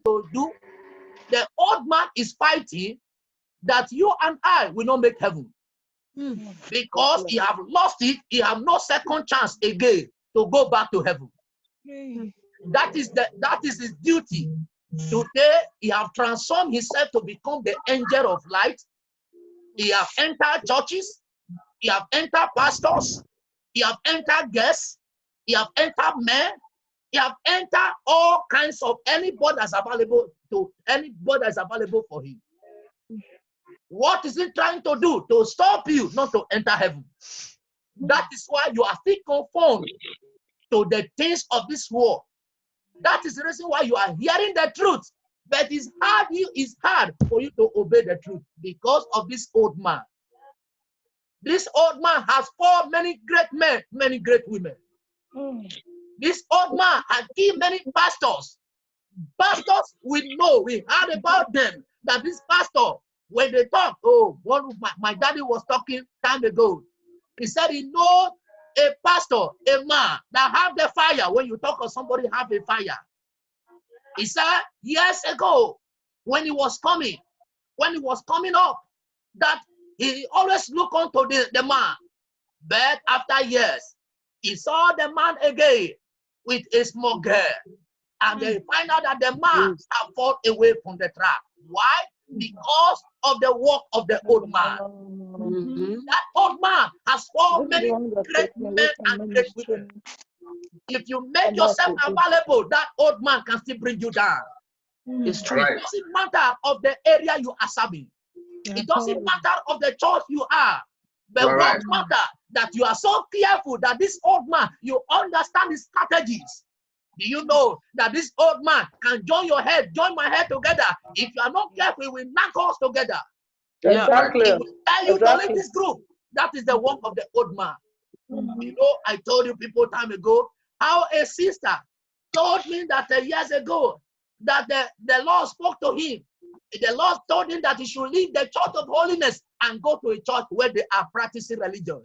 to do, the old man is fighting that you and I will not make heaven. Because he have lost it, he have no second chance again to go back to heaven. That is his duty. Today, he have transformed himself to become the angel of light. He have entered churches, he have entered pastors, he have entered guests, he have entered men, he have entered all kinds of anybody that's available for him. What is he trying to do? To stop you not to enter heaven. That is why you are still conformed to the things of this world. That is the reason why you are hearing the truth. But it's hard for you to obey the truth because of this old man. This old man has fought many great men, many great women. This old man has killed many pastors. Pastors, we know, we heard about them, that this pastor, when they talk, one of my daddy was talking time ago. He said he knows a pastor, a man that have the fire. When you talk of somebody have a fire. He said years ago, when he was coming up, that he always looked onto the man. But after years, he saw the man again with a small girl. And they find out that the man has fallen away from the track. Why? Because of the work of the old man. That old man has fought many great men and great women. If you make yourself available, that old man can still bring you down. It's true. It doesn't matter of the area you are serving. It doesn't matter of the church you are. But what matters that you are so careful that this old man, you understand his strategies. Do you know that this old man can join my head together? If you are not careful, we will knock us together. Exactly. He will tell you to leave this group. That is the work of the old man. You know, I told you people time ago how a sister told me that years ago that the Lord spoke to him. The Lord told him that he should leave the church of holiness and go to a church where they are practicing religion.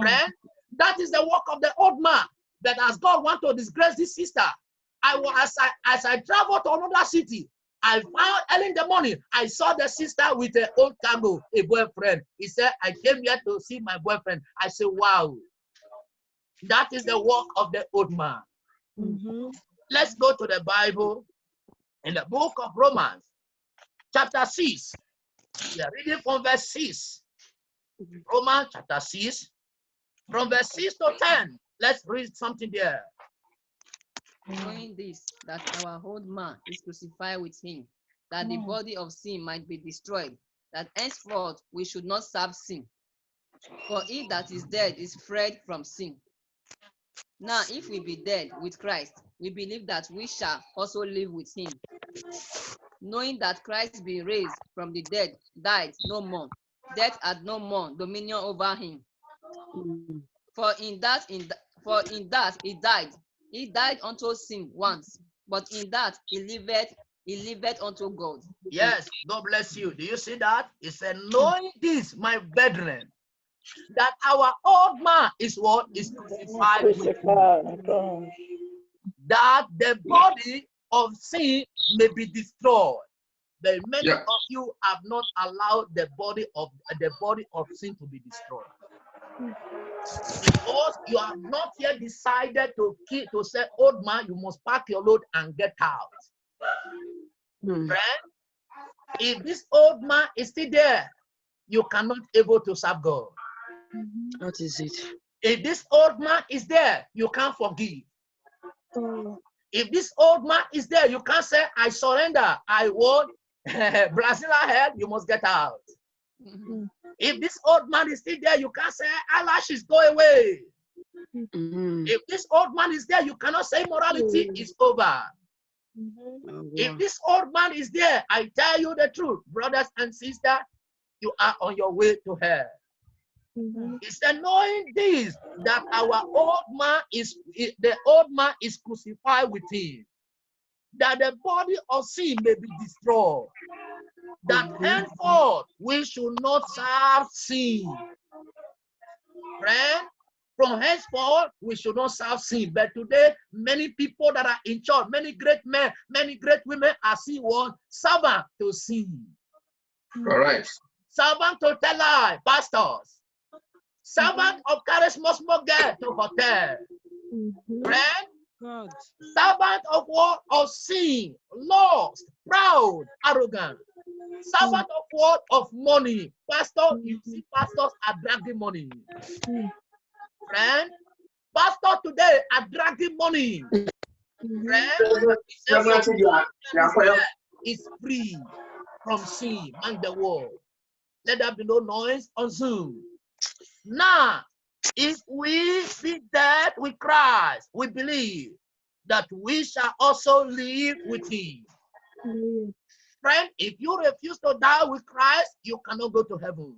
Friend, that is the work of the old man. That as God want to disgrace this sister, as I traveled to another city, I found early in the morning, I saw the sister with an old camel, a boyfriend. He said, I came here to see my boyfriend. I said, wow. That is the work of the old man. Let's go to the Bible in the book of Romans, chapter 6. We are reading from verse 6. Romans chapter 6, from verse 6 to 10. Let's read something there. Knowing this, that our old man is crucified with him, that the body of sin might be destroyed, that henceforth we should not serve sin. For he that is dead is freed from sin. Now, if we be dead with Christ, we believe that we shall also live with him. Knowing that Christ being raised from the dead died no more, death had no more dominion over him. For in that he died. He died unto sin once, but in that he liveth unto God. Yes, God bless you. Do you see that? He said, knowing this, my brethren, that our old man is what is crucified with him, that the body of sin may be destroyed. But many of you have not allowed the body of sin to be destroyed. Because you have not yet decided to say, old man, you must pack your load and get out. Friend, if this old man is still there, you cannot able to serve God. What is it? If this old man is there, you can't forgive. If this old man is there, you can't say, I surrender, I want Brazil ahead, you must get out. If this old man is still there, you can't say, eyelashes, go away. If this old man is there, you cannot say morality is over. If this old man is there, I tell you the truth, brothers and sisters, you are on your way to hell. It's knowing this, that our old man is crucified with him, that the body of sin may be destroyed, that henceforth we should not serve sin. Friend, From henceforth, we should not serve sin. But today, many people that are in church, many great men, many great women are seen one servant to sin. Correct. Servant to tell lie, pastors. Servant of carry small girl to hotel. Friend, God. servant of what? Of sin, lost, proud, arrogant. Servant of what? Of money. Pastor, you see pastors are dragging money. Friend, pastor today are dragging money. Friend, is free from sin among the world. Let there be no noise on Zoom. Now, if we be dead with Christ, we believe that we shall also live with him. Friend, if you refuse to die with Christ, you cannot go to heaven.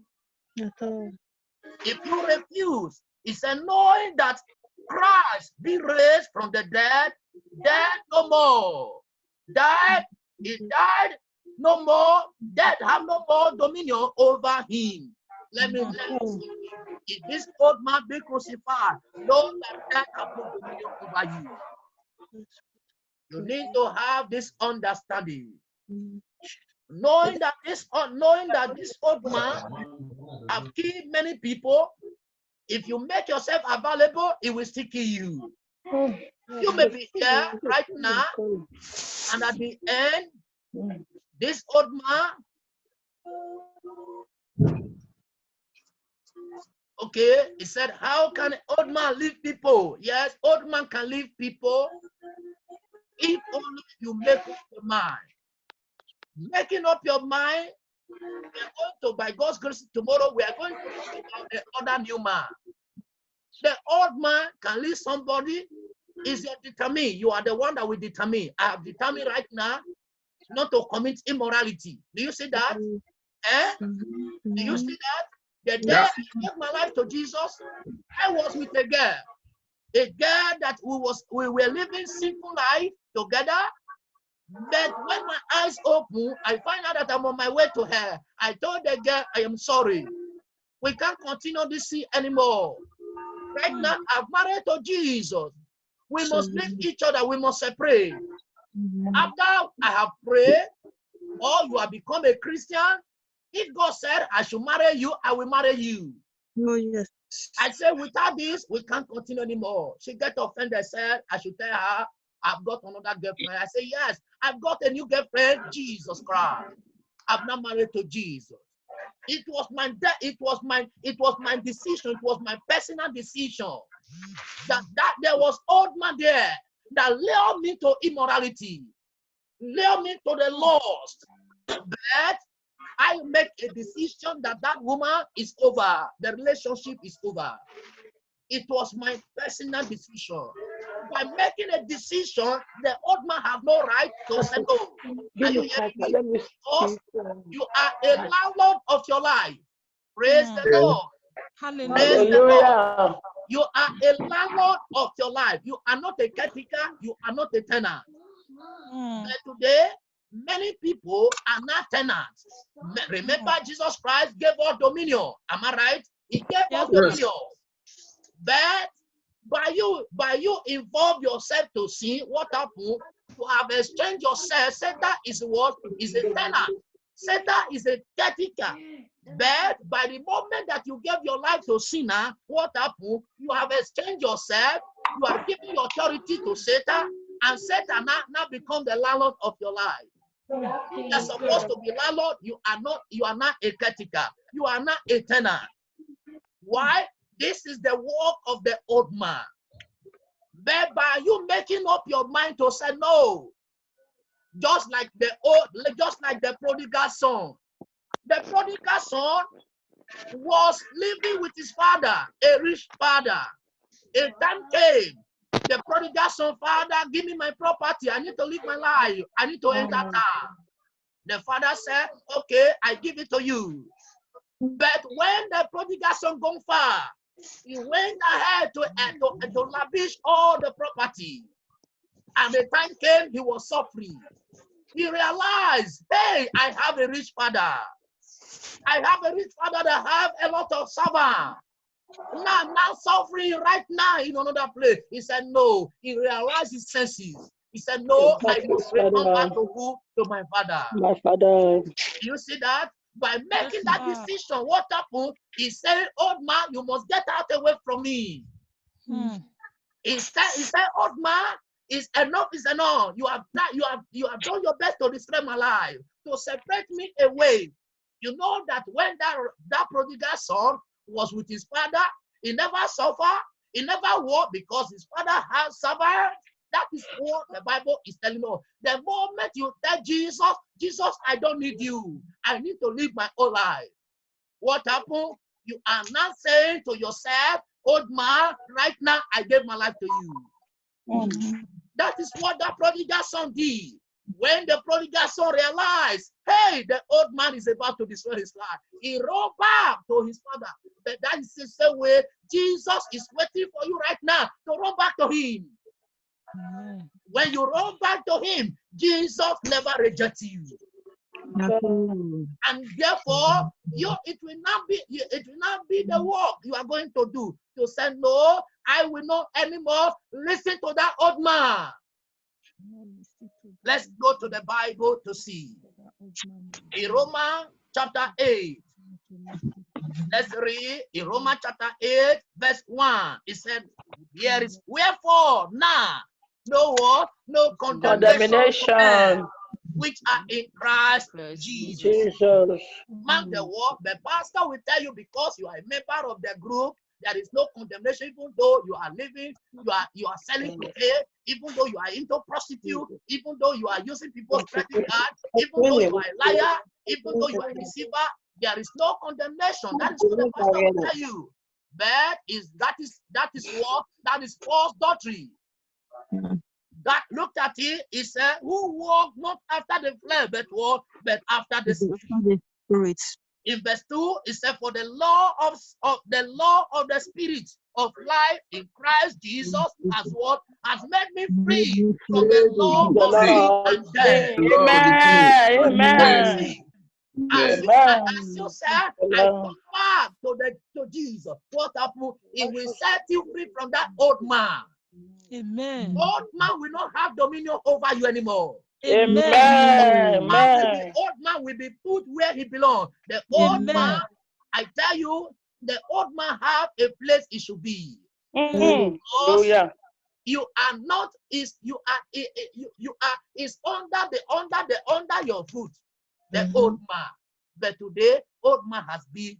If you refuse, it's a knowing that Christ be raised from the dead, dead no more. Died, he died no more, dead have no more dominion over him. Let me see. If this old man be crucified, know that death have no dominion over you. You need to have this understanding. Knowing that this old man have killed many people, if you make yourself available, it will still kill you. You may be here right now, and at the end, this old man, okay, he said, how can an old man leave people? Yes, old man can leave people if only you make up your mind. Making up your mind, we are going to, by God's grace, tomorrow, we are going to talk about the other new man. The old man can leave somebody, is determined. You are the one that will determine. I have determined right now not to commit immorality. Do you see that? Eh? Do you see that? The day I gave my life to Jesus, I was with a girl that we were living simple life together. But when my eyes open, I find out that I'm on my way to her. I told the girl, I am sorry. We can't continue this sin anymore. Right now, I've married to Jesus. We must leave each other. We must separate. After I have prayed, or you have become a Christian, if God said I should marry you, I will marry you. Oh, yes. I said, without this, we can't continue anymore. She got offended, said, I should tell her, I've got another girlfriend. I said, yes, I've got a new girlfriend, Jesus Christ. I'm not married to Jesus. It was my decision. It was my personal decision that there was old man there that led me to immorality, led me to the lost. But I make a decision that woman is over. The relationship is over. It was my personal decision. By making a decision, the old man have no right to say no. Are you hearing me? Because you are a landlord of your life. Praise the Lord. Hallelujah. Praise the Lord. You are a landlord of your life. You are not a caretaker. You are not a tenant. But today, many people are not tenants. Remember, Jesus Christ gave us dominion. Am I right? He gave us dominion. But by you involve yourself to sin, what happened? You have exchanged yourself. Satan is what? Is a tenant. Satan is a caretaker. But by the moment that you gave your life to sinner, what happened? You have exchanged yourself. You are giving your authority to Satan, and Satan now become the landlord of your life. You're supposed to be landlord. You are not a caretaker. You are not a tenant. Why? This is the work of the old man. But by you making up your mind to say no, just like the prodigal son. The prodigal son was living with his father, a rich father. A time came, the prodigal son, father, give me my property. I need to live my life. I need to enter town. The father said, okay, I give it to you. But when the prodigal son gone far, he went ahead to lavish all the property. And the time came, he was suffering. He realized, hey, I have a rich father. I have a rich father that have a lot of servants. Now I'm now suffering right now in another place. He said, no. He realized his senses. He said, no, I must return back to who? To my father. My father. You see that? By making that decision, what happened? He said, old man, you must get out away from me. He said, old man, is enough is enough. You have done your best to destroy my life, to separate me away. You know that when that prodigal son was with his father, he never suffered, he never worked because his father had suffered. That is what the Bible is telling us. The moment you tell Jesus, Jesus, I don't need you. I need to live my own life. What happened? You are not saying to yourself, old man, right now I gave my life to you. That is what the prodigal son did. When the prodigal son realized, hey, the old man is about to destroy his life, he ran back to his father. But that is the same way Jesus is waiting for you right now to run back to him. When you run back to him, Jesus never rejects you. And therefore, it will not be the work you are going to do to say, no, I will not anymore listen to that old man. Let's go to the Bible to see. In Romans chapter 8. Let's read in Romans chapter 8, verse 1. It said, here is wherefore now no condemnation which are in Christ Jesus. Mark the word. The pastor will tell you, because you are a member of the group, there is no condemnation, even though you are living, you are selling cocaine, even though you are into prostitute, even though you are using people's credit card, even though you are a liar, even though you are a deceiver, there is no condemnation. That is what the pastor will tell you. But that is false doctrine. That looked at it, he said, who walk not after the flesh, but after the spirit. In verse 2, it said, for the law of the spirit of life in Christ Jesus has made me free from the law of sin and death. Amen. As you said, I come back to Jesus. What happened? He will set you free from that old man. Amen. Old man will not have dominion over you anymore. Amen. Old man will be put where he belongs. The old man, I tell you, the old man have a place he should be. Because you are not is under your foot, the old man. But today, old man has been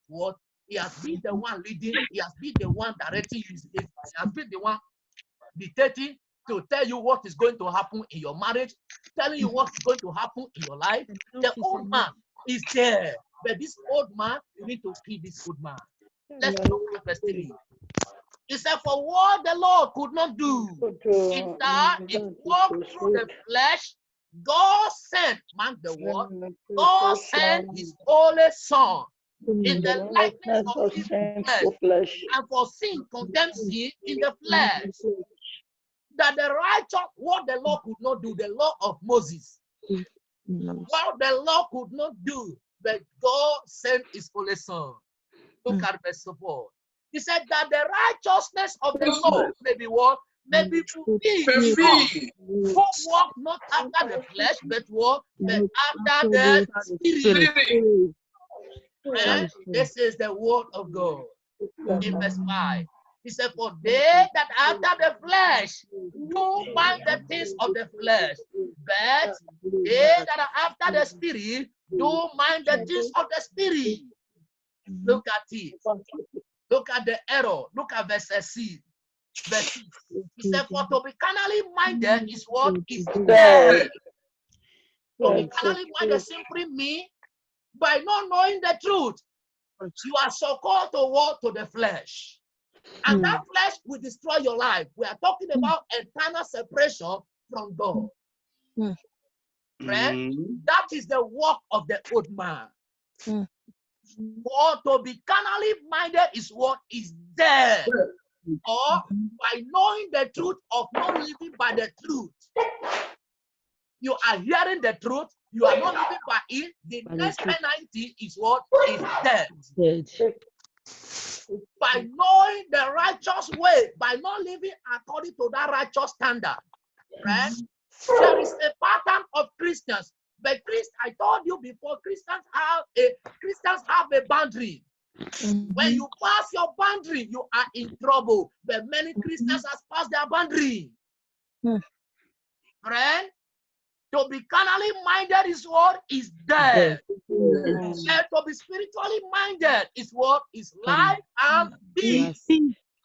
what? He has been the one leading, he has been the one directing you, he has been the one dictating to tell you what is going to happen in your marriage, telling you what is going to happen in your life. The old man is there. But this old man, you need to kill this old man. Let's look at verse 3. He said, for what the Lord could not do, in that it walked through the flesh, God sent, mark the word, God sent his only son in the likeness of his flesh, and for sin condemned sin in the flesh. That the righteous, what the law could not do, the law of Moses, what the law could not do, but God sent his only son. Look at verse 4. He said that the righteousness of the law may be what? May be fulfilled. Who walk not after the flesh, but what? But after the spirit. And this is the word of God. In verse 5. He said, for they that after the flesh do mind the things of the flesh, but they that are after the spirit do mind the things of the spirit. Look at it. Look at the error. Look at verse 6. He said, for to be carnally minded is what is dead. To be carnally minded simply means by not knowing the truth, you are so called to walk to the flesh. And that flesh will destroy your life. We are talking about eternal separation from God. Friend, that is the work of the old man. For to be carnally minded is what is dead. Or by knowing the truth of not living by the truth. You are hearing the truth, you are not living by it. The next penalty is what is death. By knowing the righteous way, by not living according to that righteous standard, friend, there is a pattern of Christians. But I told you before, Christians have a boundary. When you pass your boundary, you are in trouble. But many Christians have passed their boundary. Friend, to be carnally minded is what is death. And to be spiritually minded is what is life and peace.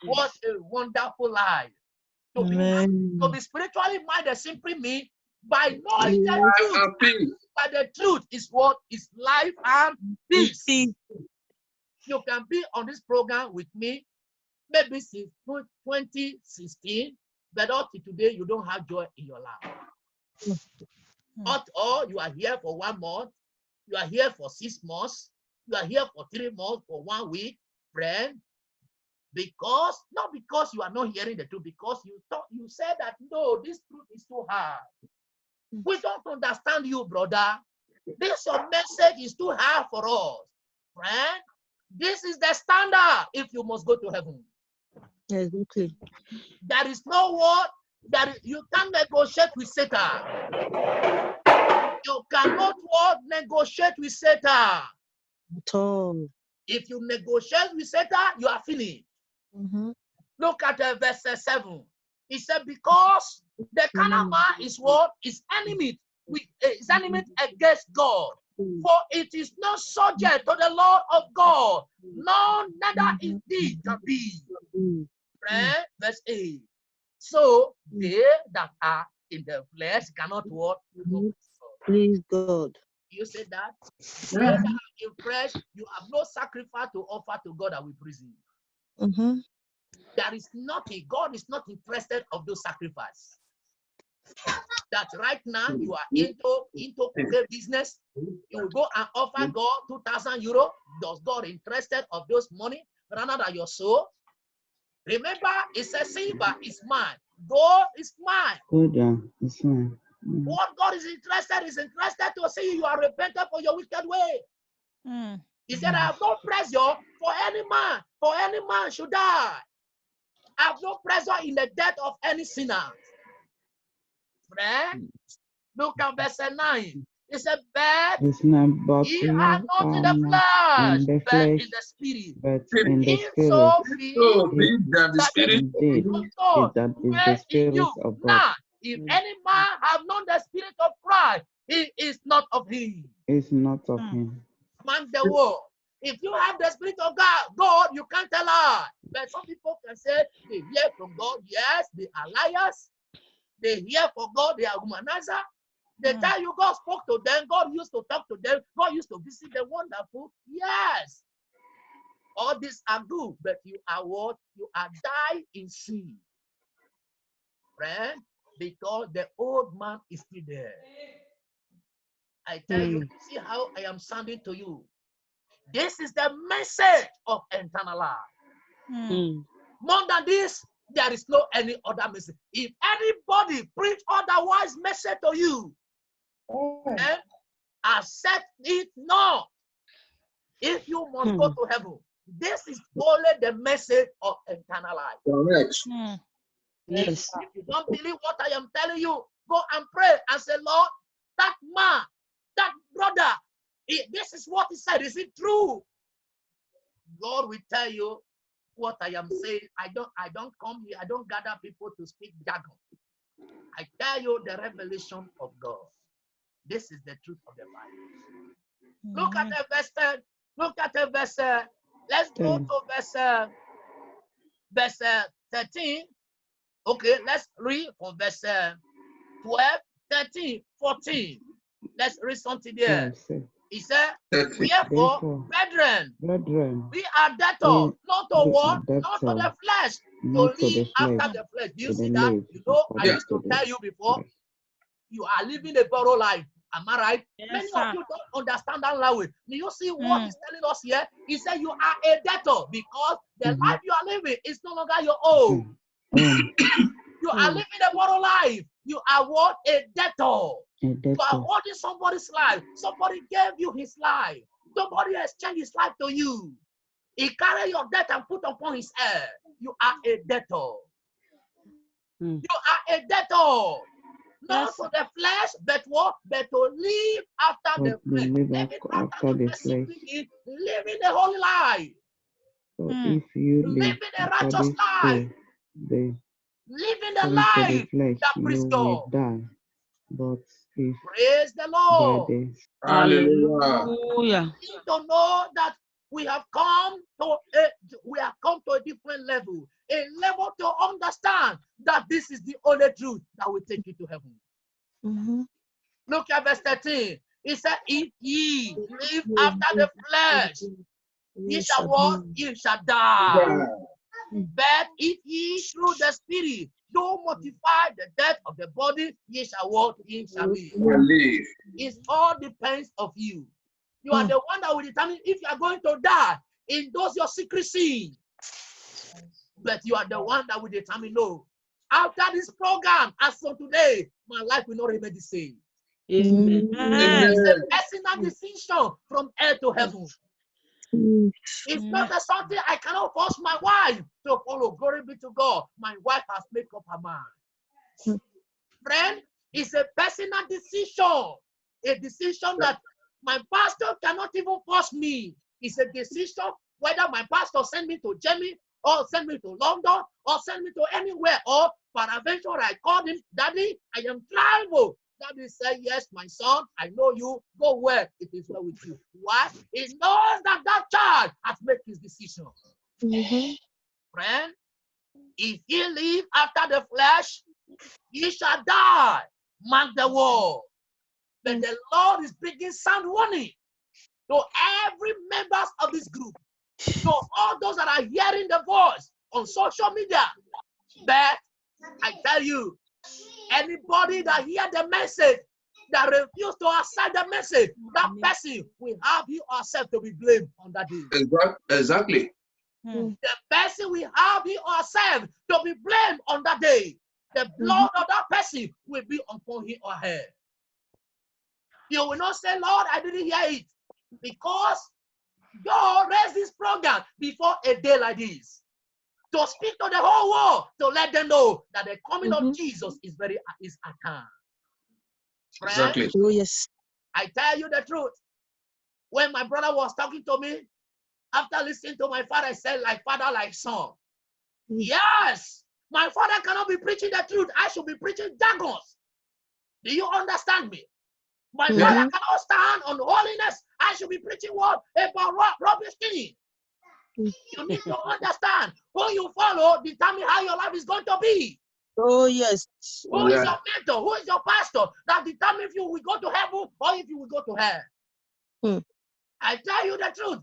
What a wonderful life. To be spiritually minded simply means by knowing the truth. But the truth is what is life and peace. You can be on this program with me maybe since 2016, but up to today you don't have joy in your life. Or you are here for 1 month, you are here for 6 months, you are here for 3 months, for 1 week, friend. Not because you are not hearing the truth, because you said that no, this truth is too hard. We don't understand you, brother. This your message is too hard for us, friend. This is the standard if you must go to heaven. Exactly. There is no word that you can't negotiate with Satan. You cannot negotiate with Satan. At all. If you negotiate with Satan, you are finished. Look at verse 7. He said, because the carnal man is what? Is enemy against God. For it is not subject to the law of God. No, neither indeed can be. Right? Verse 8. So they that are in the flesh cannot what? Please God. You said that? They that are in flesh, you have no sacrifice to offer to God that will please him. There is nothing. God is not interested of those sacrifices. That right now you are into business, you will go and offer God 2,000 euro. Does God interested of those money rather than your soul? Remember, it says silver is mine, gold is mine. It's mine. What God is interested to see you are repentant for your wicked way. He said, I have no pressure for any man. For any man should die. I have no pressure in the death of any sinner. Friend, look at verse 9. He said, but ye are not in the flesh, but in the spirit. But in the If spirit, so be that the Spirit indeed, of God that is the dwells in Spirit you. of God. Now, if any man have known the Spirit of Christ, he is not of him. It's not of him. Man, the world. If you have the Spirit of God, you can't tell lie. But some people can say they hear from God. Yes, they are liars. They hear from God. They are humanizer. They tell you God spoke to them. God used to talk to them. God used to visit them. Wonderful. Yes. All these are good. But you are what? You are dying in sin. Friend, because the old man is still there. I tell you, see how I am sounding to you. This is the message of eternal life. More than this, there is no any other message. If anybody preach otherwise message to you, accept it not. If you must go to heaven, this is only the message of eternal life. Correct. If you don't believe what I am telling you, go and pray and say, Lord, that man, that brother, this is what he said. Is it true? God will tell you what I am saying. I don't come here. I don't gather people to speak jargon. I tell you the revelation of God. This is the truth of the Bible. Look at the verse. Look at the verse. Let's go to verse 13. Okay, let's read from verse 12, 13, 14. Let's read something there. He said, therefore, brethren, we are debtors, not to what? Not to the flesh, to live after the flesh. Do you see that? You know, I used to tell you before, you are living a borrowed life. Am I right? Many of you don't understand that language. Do you see what he's telling us here? He said you are a debtor because the life you are living is no longer your own. You are living a borrowed life. You are what? A debtor. You are holding somebody's life. Somebody gave you his life. Somebody exchanged his life to you. He carried your debt and put upon his head. You are a debtor. Mm. You are a debtor. Not to the flesh, but what? But to live after the But we flesh. live Living after after the the flesh flesh. simply means living a holy life, So if you live living a righteous according life, to the living a according to the life flesh, that please you will God. die. But if Praise the by Lord. the Hallelujah. Hallelujah. We need to know that we have come to a different level, a level to understand that this is the only truth that will take you to heaven. Mhm. Look at verse 13. It said, if ye live after the flesh, ye shall what? Ye shall die. Yeah. But if ye through the Spirit do mortify the death of the body, ye shall what? Ye shall live. Live. It all depends of you. You are the one that will determine if you are going to die in those your secret sin. But you are the one that will determine, no. After this program, as of today, my life will not remain the same. Amen. It's a personal decision from earth to heaven. Mm. It's not a something I cannot force my wife to follow. Glory be to God. My wife has made up her mind. Friend, it's a personal decision. A decision that my pastor cannot even force me. It's a decision whether my pastor send me to Germany or send me to London or send me to anywhere, or peradventure I called him, Daddy, I am travel. Daddy said, yes, my son, I know you. Go where it is well with you. Why? He knows that that child has made his decision. Mhm. Friend, if ye live after the flesh, ye shall die. Mark the word. But the Lord is bringing sound warning to every members of this group, to all those that are hearing the voice on social media. But I tell you, anybody that hear the message that refuse to accept the message, that person will have you or herself to be blamed on that day. Exactly. The person will have you or herself to be blamed on that day. The blood of that person will be upon him or her. You will not say, Lord, I didn't hear it. Because God raised this program before a day like this, to speak to the whole world, to let them know that the coming of Jesus is at hand. Friend, Exactly. Oh, yes. I tell you the truth. When my brother was talking to me, after listening to my father, I said, like father, like son. Yes, my father cannot be preaching the truth. I should be preaching jargons. Do you understand me? My father cannot stand on holiness. I should be preaching what about rubbish thing. You need to understand who you follow, determine how your life is going to be. Oh, yes. Who is your mentor? Who is your pastor? That determines if you will go to heaven or if you will go to hell. I tell you the truth.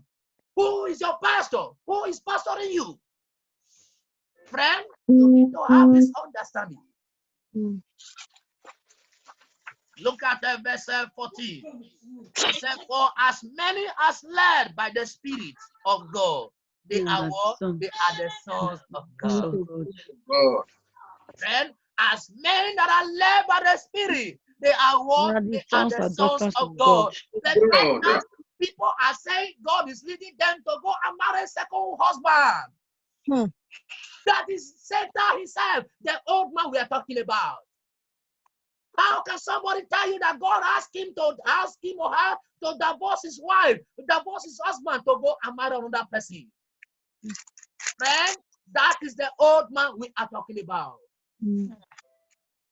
Who is your pastor? Who is pastoring you? Friend, you need to have this understanding. Look at verse 14. It said, for as many as led by the Spirit of God, they are what? They are the sons of God. Oh, Friend, as many that are led by the Spirit, they are what? They are the sons of God. But right now, people are saying God is leading them to go and marry a second husband. That is Satan himself, the old man we are talking about. How can somebody tell you that God asked him or her to divorce his wife, divorce his husband, to go and marry another person? Friend, that is the old man we are talking about.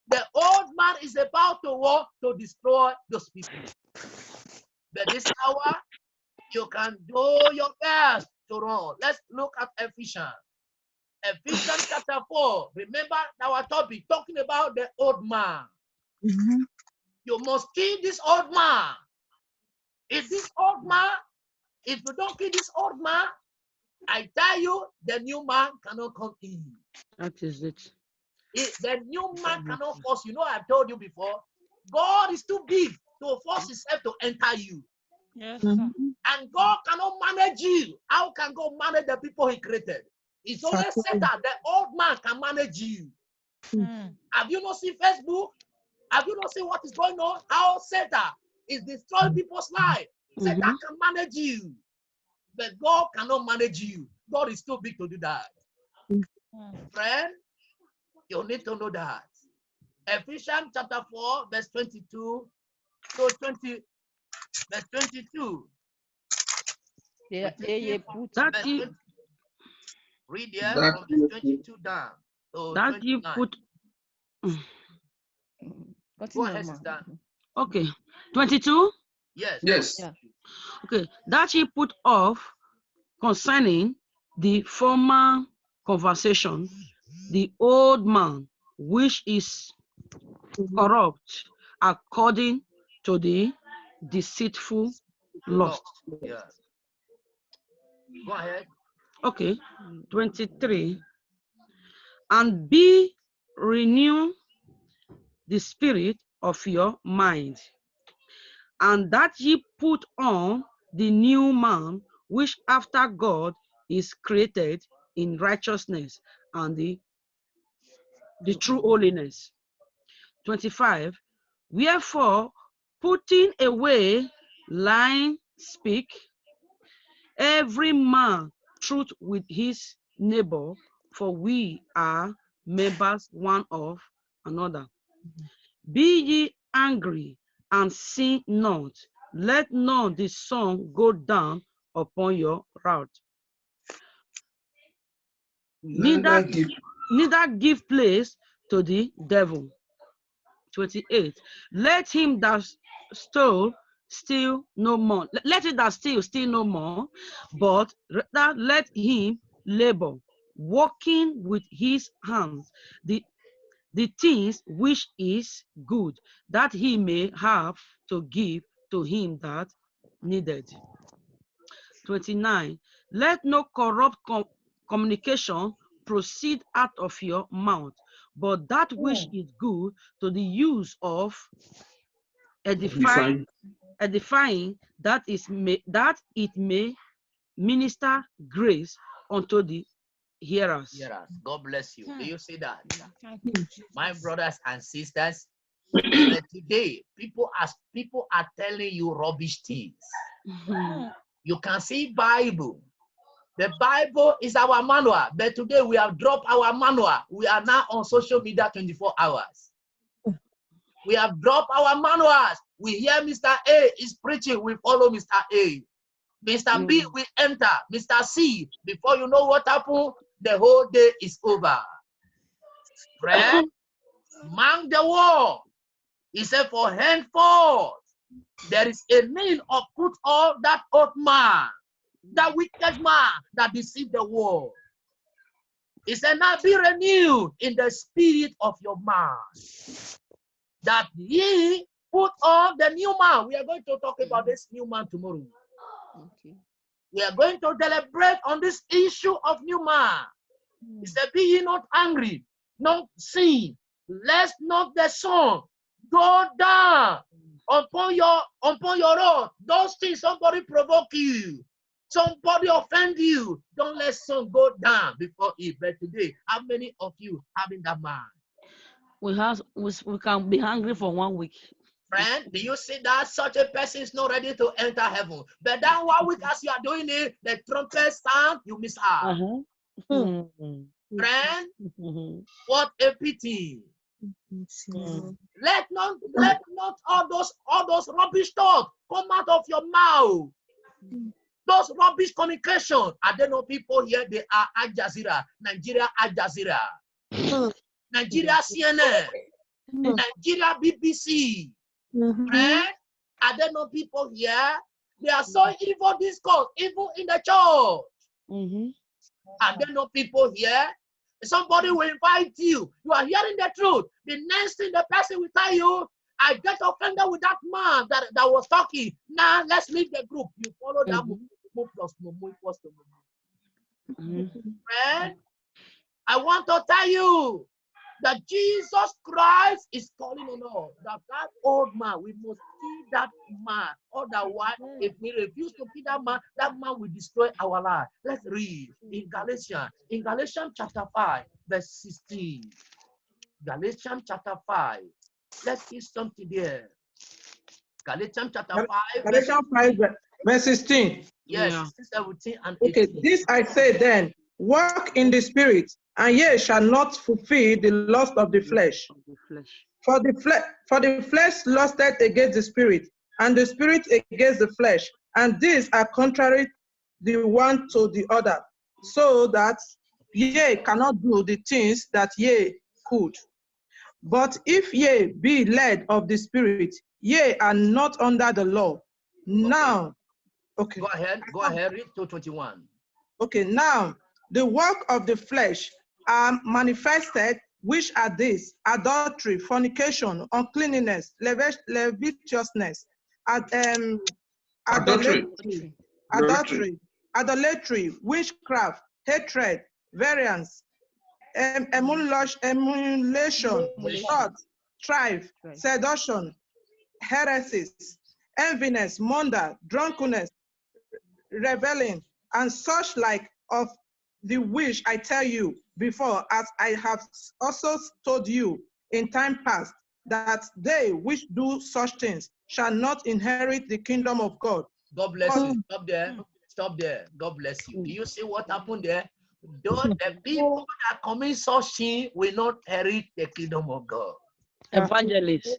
The old man is about to work to destroy those people. But this hour, you can do your best to run. Let's look at Ephesians. Ephesians chapter 4. Remember our topic, talking about the old man. You must kill this old man. If this old man, if you don't kill this old man, I tell you, the new man cannot come in. That is it. The new man cannot force you. I've told you before, God is too big to force himself to enter you. Yes, And God cannot manage you. How can God manage the people he created? It's only Satan, the old man, can manage you. Have you not seen Facebook? Have you not seen what is going on? How Satan is destroying people's lives. Satan can manage you. but God cannot manage you. God is too big to do that. Friend, you need to know that. Ephesians chapter 4, verse 22 to 20, verse 22. Read there from verse 22 down to that you 29. put. Go ahead, sister. Okay, 22. Yes. Yes. Yeah. Okay, that ye put off concerning the former conversation, the old man, which is corrupt according to the deceitful lust. Yes. Go ahead. Okay, 23. And be renewed the spirit of your mind, and that ye put on the new man, which after God is created in righteousness and the true holiness. 25. Wherefore, putting away lying, speak every man truth with his neighbor, for we are members one of another. Be ye angry and sin not. Let not the sun go down upon your wrath. Neither give place to the devil. 28. Let him that stole steal no more. Let it that steal no more, but rather let him labor, working with his hands the things which is good, that he may have to give to him that needed. 29. Let no corrupt communication proceed out of your mouth, but that which is good to the use of edifying, that it may minister grace unto the hearers. Yes. God bless you. Do you see that? Thank you, Jesus. My brothers and sisters, but today people are telling you rubbish things. You can see Bible. The Bible is our manual, but today we have dropped our manual. We are now on social media 24 hours. We have dropped our manuals. We hear Mr. A is preaching, we follow Mr. A. Mr. B, we enter. Mr. C, before you know what happened, the whole day is over. Friend, mark the word. He said, for henceforth, there is a need of put all that old man, that wicked man that deceived the world. He said, now be renewed in the spirit of your mind, that ye put on the new man. We are going to talk about this new man tomorrow. Okay. We are going to deliberate on this issue of new man. He said, be ye not angry, not sin, lest not the sun go down upon your road. Those things, somebody provoke you, somebody offend you, don't let sun go down before it. But today, how many of you having that mind? We can be hungry for 1 week. Friend, do you see that such a person is not ready to enter heaven? But then 1 week as you are doing it, the trumpet sound, you miss out. Friend, what a pity. Let not all those rubbish thoughts come out of your mouth. Those rubbish communication. I don't know people here, they are Al Jazeera, Nigeria Al Jazeera, Nigeria CNN, Nigeria BBC. Friend, I don't know people here, they are so evil discourse, even in the church. I don't know people here. Somebody will invite you. You are hearing the truth. The next thing the person will tell you, I get offended with that man that was talking. Now let's leave the group. You follow that move plus move equals to move. Friend, I want to tell you that Jesus Christ is calling on us. That old man, we must kill that man. Otherwise, if we refuse to kill that man will destroy our life. Let's read in Galatians chapter 5, verse 16. Galatians chapter 5. Let's see something there. Galatians chapter 5, Galatians 5, verse 16. Yes, Yeah. 16, 17, and Okay, 18. this I say then, walk in the spirit, and ye shall not fulfill the lust of the flesh. Of the flesh. For the flesh lusteth against the spirit, and the spirit against the flesh, and these are contrary the one to the other, so that ye cannot do the things that ye could. But if ye be led of the spirit, ye are not under the law. Now, okay. Go ahead, read to 21. Okay, now the work of the flesh are manifested, which are these: adultery, fornication, uncleanness, lasciviousness, Adultery. idolatry, Adultery. witchcraft, hatred, variance, emulation, Emulation. wrath, strife, Right. seduction, heresies, enviness, murder, drunkenness, reveling, and such like, of the which I tell you before, as I have also told you in time past, that they which do such things shall not inherit the kingdom of God. God bless But you. Stop there. Stop there. God bless you. Do you see what happened there? Though the people that commit such sin will not inherit the kingdom of God. Evangelist,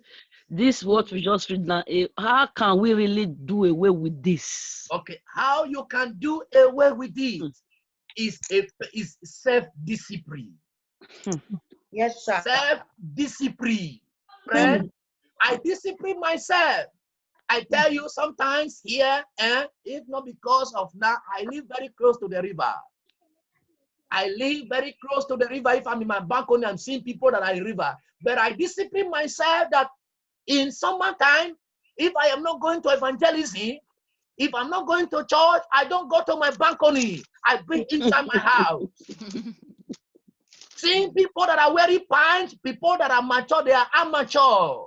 this what we just read now. How can we really do away with this? Okay, how you can do away with it is self-discipline. Yes, sir. Self-discipline. Friend, I discipline myself. I tell you sometimes here, if not because of now, I live very close to the river. I live very close to the river. If I'm in my balcony, I'm seeing people that are in river. But I discipline myself that in summertime, if I am not going to evangelism, if I'm not going to church, I don't go to my balcony. I bring inside my house. Seeing people that are wearing pants, people that are mature, they are amateur.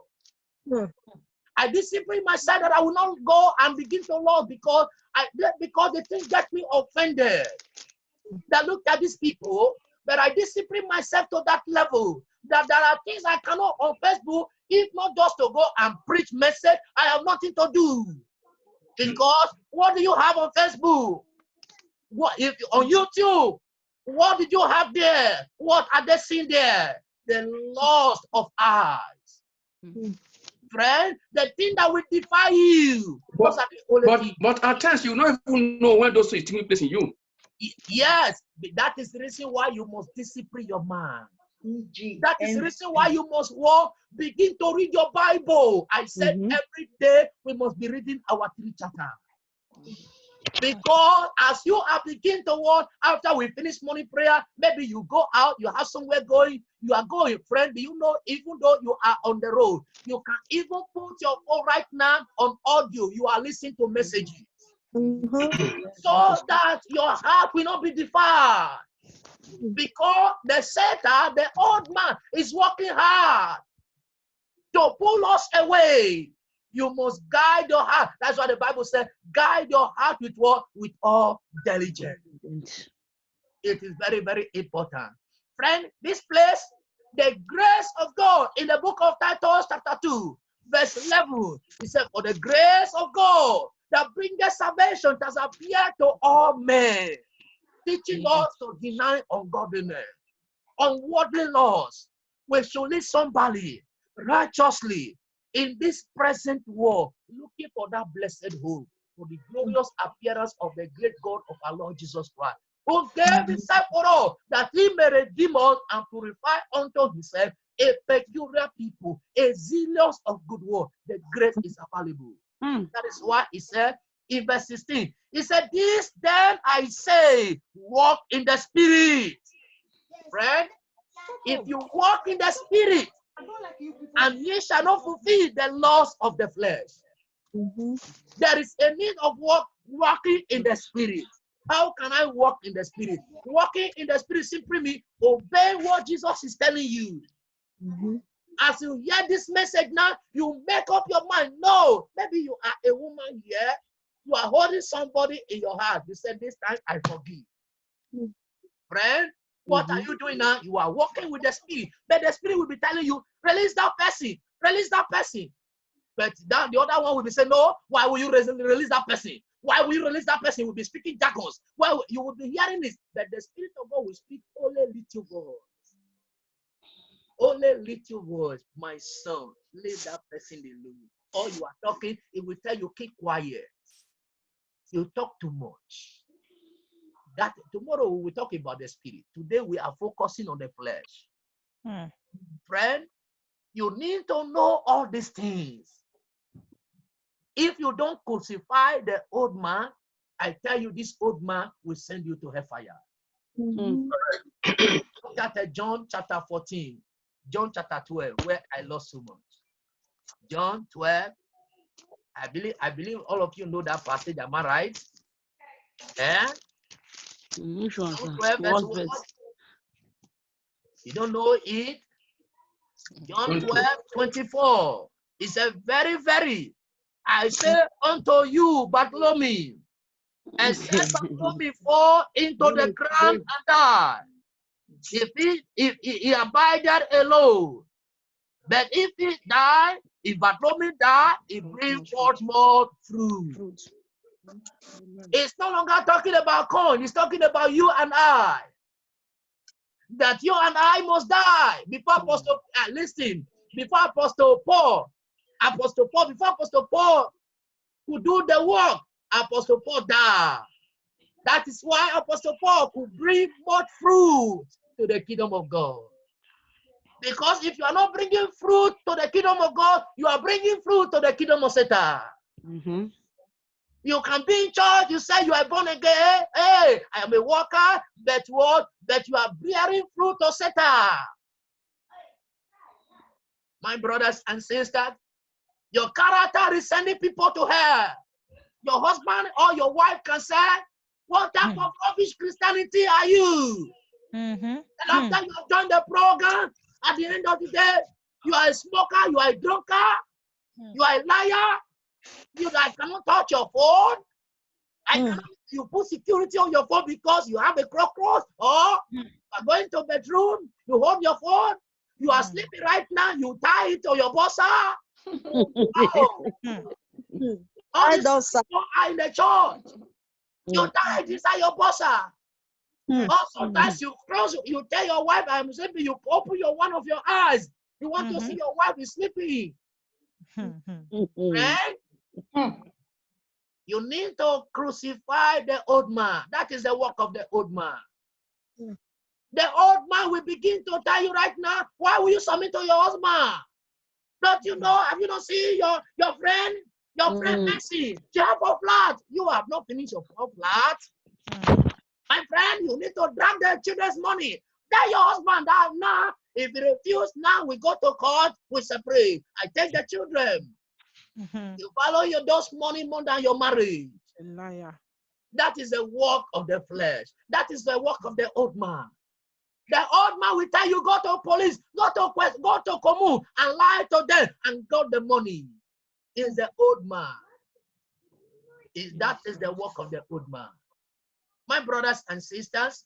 I discipline myself that I will not go and begin to love because the thing gets me offended. That look at these people, but I discipline myself to that level. That there are things I cannot on Facebook, if not just to go and preach message, I have nothing to do. Because what do you have on Facebook? What if on YouTube? What did you have there? What are they seeing there? The lust of eyes. Friend, the thing that will defy you. Those are the only things. But at times you don't even know when those things taking place in you. Yes, that is the reason why you must discipline your mind. That is the reason why you must begin to read your Bible. I said every day we must be reading our 3 chapters. Because as you are begin to walk after we finish morning prayer, maybe you go out, you have somewhere going, you are going, friend. Do you know, even though you are on the road, you can even put your phone right now on audio. You are listening to messages. So that your heart will not be defiled. Because the Satan, the old man, is working hard to pull us away. You must guide your heart. That's why the Bible says, guide your heart with what? With all diligence. It is very, very important. Friend, this place, the grace of God in the book of Titus chapter 2, verse 11, he said, for the grace of God that bringeth salvation has appeared to all men, teaching us to deny ungodliness, unworldly laws. We should live somebody righteously in this present world, looking for that blessed hope, for the glorious appearance of the great God of our Lord Jesus Christ, who gave himself for all, that he may redeem us and purify unto himself a peculiar people, a zealous of good work. The grace is available. That is why he said in verse 16, he said, this then I say, walk in the spirit. Friend, if you walk in the spirit, and ye shall not fulfill the laws of the flesh. There is a need of walking in the spirit. How can I walk in the spirit? Walking in the spirit simply means obey what Jesus is telling you. As you hear this message now, you make up your mind. No, maybe you are a woman here. You are holding somebody in your heart. You said, this time I forgive. Friend, what are you doing now? You are walking with the spirit. But the spirit will be telling you, release that person. Release that person. But the other one will be saying, no, why will you release that person? Why will you release that person? Will be speaking jargons. Well, you will be hearing this, but the Spirit of God will speak only little words. Only little words, my son. Leave that person alone. Or you are talking, it will tell you keep quiet. You talk too much. That tomorrow we will talk about the Spirit. Today we are focusing on the flesh. Friend, you need to know all these things. If you don't crucify the old man, I tell you, this old man will send you to hellfire. Look at John chapter 14, John chapter 12, where I lost so much. John 12. I believe all of you know that passage. Am I right? Yeah. Which one, sir? 12, verse What 1. verse? You don't know it? John 12, 24. It's a very. I say unto you, Bartholomew, and said Bartholomew fall into the ground and die. If he abided alone, but if he die, if Bartholomew die, he bring forth more fruit. It's no longer talking about corn, it's talking about you and I. That you and I must die before Apostle, listen, before Apostle Paul, before Apostle Paul could do the work, Apostle Paul died. That is why Apostle Paul could bring more fruit to the kingdom of God. Because if you are not bringing fruit to the kingdom of God, you are bringing fruit to the kingdom of Satan. You can be in church, you say you are born again. Hey, I am a worker, but what? But you are bearing fruit of Satan. My brothers and sisters, your character is sending people to hell. Your husband or your wife can say, what type of rubbish Christianity are you? And after you have done the program, at the end of the day, you are a smoker, you are a drunkard, you are a liar, you guys cannot touch your phone. You put security on your phone because you have a cockroach, or you are going to bedroom, you hold your phone, you are sleeping right now, you tie it to your bossa. All these people are in the church. You tie it inside your bossa. Or sometimes you close, you tell your wife, I'm sleeping, you open one of your eyes. You want to see your wife is sleeping. Right? You need to crucify the old man. That is the work of the old man. The old man will begin to tell you right now, why will you submit to your husband? Don't you know? Have you not seen your friend? Your friend Messi, she have a flat. You have not finished your flat. My friend, you need to drag the children's money. Tell your husband that now, if he refuses, now we go to court, we separate. I take the children. You follow your those money more than your marriage. That is the work of the flesh. That is the work of the old man. The old man will tell you, go to police, go to commune, and lie to them and got the money. Is the old man. That is the work of the old man. My brothers and sisters,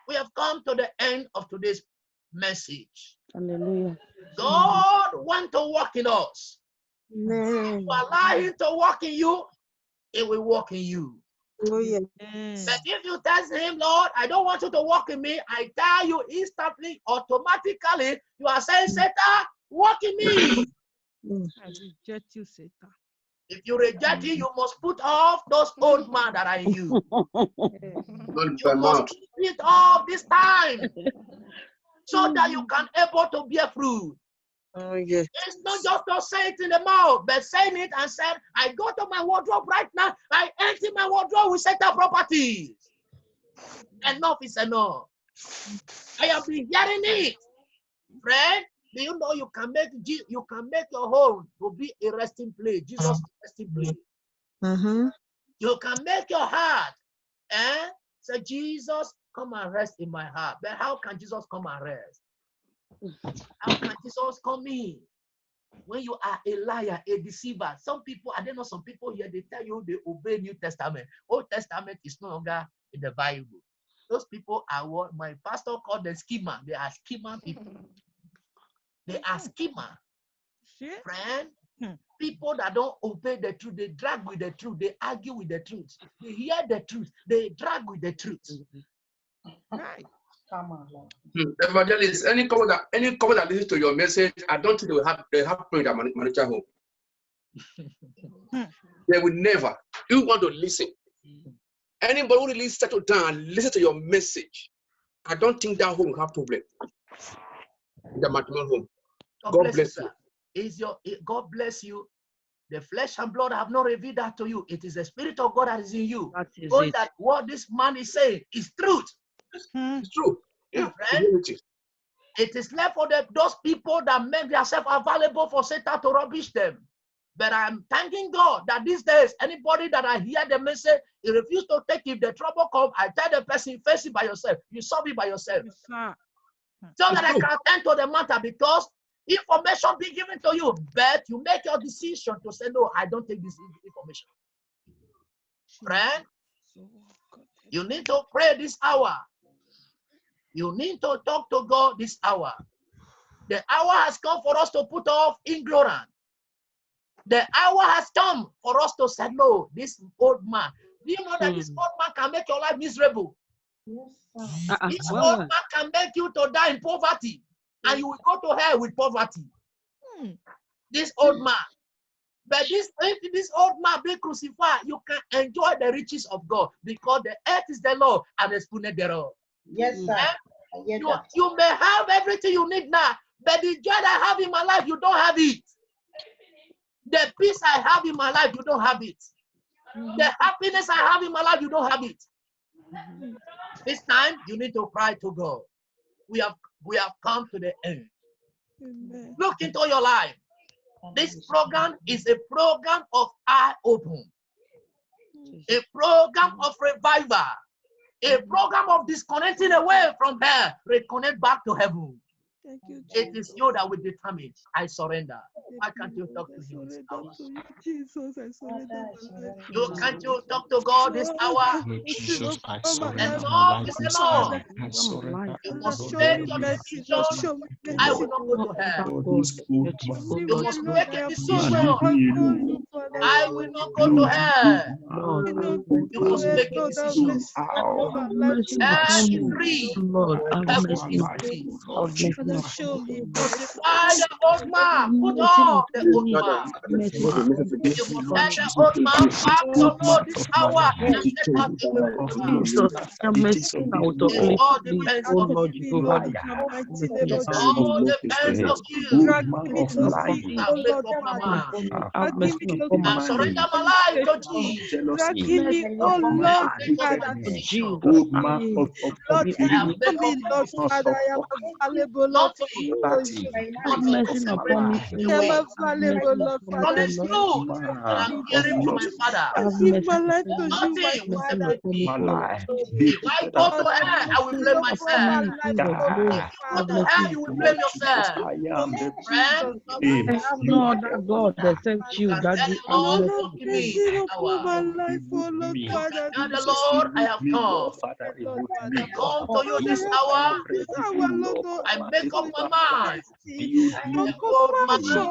we have come to the end of today's message. Hallelujah. God wants to work in us. If you allow him to work in you, it will work in you. But if you tell him, Lord, I don't want you to work in me, I tell you instantly, automatically, you are saying, Satan, work in me. I reject you, Satan. If you reject it, you must put off those old men that are in you. You must put it off this time so that you can able to bear fruit. It's not just to say it in the mouth, but saying it and saying, I go to my wardrobe right now, I empty my wardrobe with certain properties. Enough is enough. I have been hearing it. Friend, do you know you can make your home to be a resting place, Jesus' resting place. You can make your heart, say, Jesus, come and rest in my heart. But how can Jesus come and rest? How can Jesus come in? When you are a liar, a deceiver. Some people here, they tell you they obey New Testament. Old Testament is no longer in the Bible. Those people are what my pastor called the schema. They are schema people. They are schema. Friend, People that don't obey the truth, they drag with the truth, they argue with the truth, they hear the truth, they drag with the truth. Come on, Lord. Evangelist, any couple that listens to your message, I don't think they have prayed at manager home. They will never. You want to listen. Anybody who really settle down and listen to your message, I don't think that home will have problem. The matrimonial home. God bless you. God bless you. The flesh and blood have not revealed that to you. It is the Spirit of God that is in you. That what this man is saying is truth. It's true. Yeah. It is left for those people that make themselves available for Satan to rubbish them. But I'm thanking God that these days, anybody that I hear the message, he refuse to take. If the trouble comes, I tell the person, face it by yourself. You solve it by yourself. So that I can attend to the matter, because information be given to you, but you make your decision to say, no, I don't take this information. Friend, you need to pray this hour. You need to talk to God this hour. The hour has come for us to put off ignorance. The hour has come for us to say, no, this old man. Do you know that this old man can make your life miserable? Yes, This old man can make you to die in poverty, and you will go to hell with poverty. This old man. But if this old man be crucified, you can enjoy the riches of God, because the earth is the Lord and the fullness thereof. Yes, sir. You may have everything you need now, but the joy I have in my life, you don't have it. The peace I have in my life, you don't have it. The happiness I have in my life, you don't have it. This time, you need to cry to God. We have come to the end. Look into your life. This program is a program of eye open, a program of revival, a program of disconnecting away from hell, reconnect back to heaven. It is you that will determine. I surrender. Why can't you talk to him this hour? Jesus, I surrender. Can't you talk to God this hour? Jesus, I surrender my Enough life is this enough. hour. I surrender. You must make your decision. I will not go to hell. You must make a decision. I will not go to hell. You must make a decision. Hell is free. Heaven is free. Crucify the old man. Put off the old man. You must let the old man have your Lord this hour and get out away from him. It all depends on you. It all depends on you. I make up my mind. I surrender my life to Jesus. Oh Lord, Father, Old man of Lord, I make up me, Lord, Father, I am available, Lord, for you. Nothing will separate me I am away available, Lord, from Father. this truth that I'm hearing from my Father. I give my life to you, my Nothing will Father. separate me. my If I go to hell, I will blame myself. Life, oh If you go to hell, you will blame yourself. Friend, Jesus, I have no other God except you you. can That tell you the have Lord, blessed look at me blessing this upon my hour. life, oh Lord, You Father. can tell the Lord, I have come. Lord, I Father. come to you Lord, this I hour. have this hour, Lord, to I make up my mind. your The old compassion, man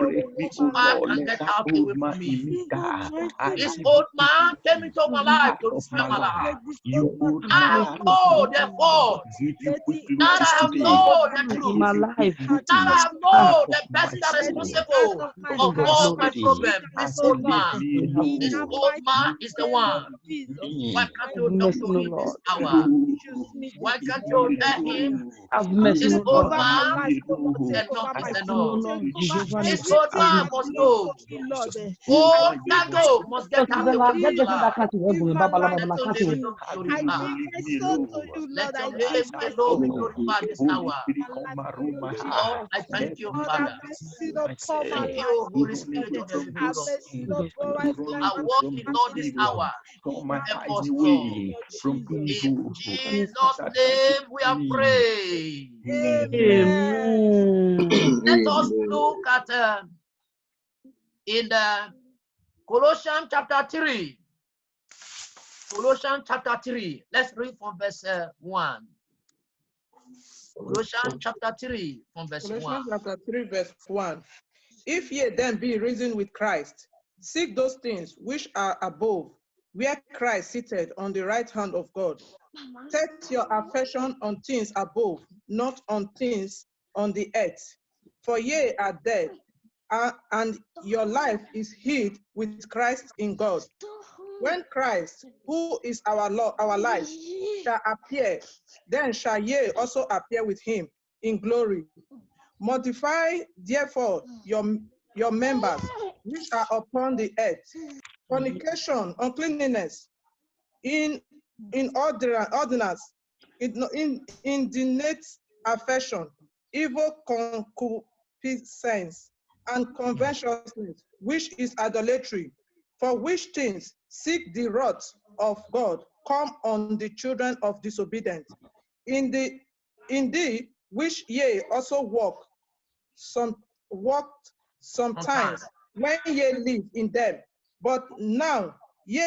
Lord, must upon my back life. and get out away from me. In the mighty This name old man came into my life to of destroy my Jesus, life. let this old man I have known the fault. let the Now old I have man known the in my truth. life. Now I have known the person that is let the heart responsible of my of heart all be my problems. bitterness, This oh old Lord. man. In This the old man mighty is the name of one. Jesus. Why can't Have you talk mercy, to no him this Lord. hour? Use me Why this can't you morning, tell Father. him Have Lord, mercy, this no take old Lord. over my man, life, Lord. Take enough over is my Mercy, no enough? soul. Take Lord. over Jehovah This Nissi, old have everything man that mercy. must belongs go. to me, Lord. I Old give Tago must get Just out the away last, from just your my that life. can't you give ever, my Baba, life Baba, Let to can't your name you? be you. I glorified. give my soul to you, Let Lord. your I name give my alone soul be to you. glorified this I hour. give my life to you, Lord, Jesus. I thank you, Lord, have Father. mercy upon my Thank life, you, oh Holy Spirit Lord. of the living Have God. mercy upon my life I and walk my in Lord family, this Lord. hour. In the Help us, mighty Lord. name of Jesus. In Jesus' name we are praying. Amen. Let us look at in the Colossians chapter 3. Colossians chapter 3. Let's read from verse 1. Colossians chapter 3 from verse 1. Colossians chapter 3, verse 1. If ye then be risen with Christ, seek those things which are above, where Christ seated on the right hand of God. Set your affection on things above, not on things on the earth. For ye are dead, and your life is hid with Christ in God. When Christ, who is our Lord, our life, shall appear, then shall ye also appear with him in glory. Mortify therefore your members which are upon the earth: fornication, uncleanness, ordinance, inordinate affection, evil concupiscence, and covetousness, which is idolatry. For which things seek the wrath of God come on the children of disobedience. In the which ye also walked sometimes when ye live in them. But now ye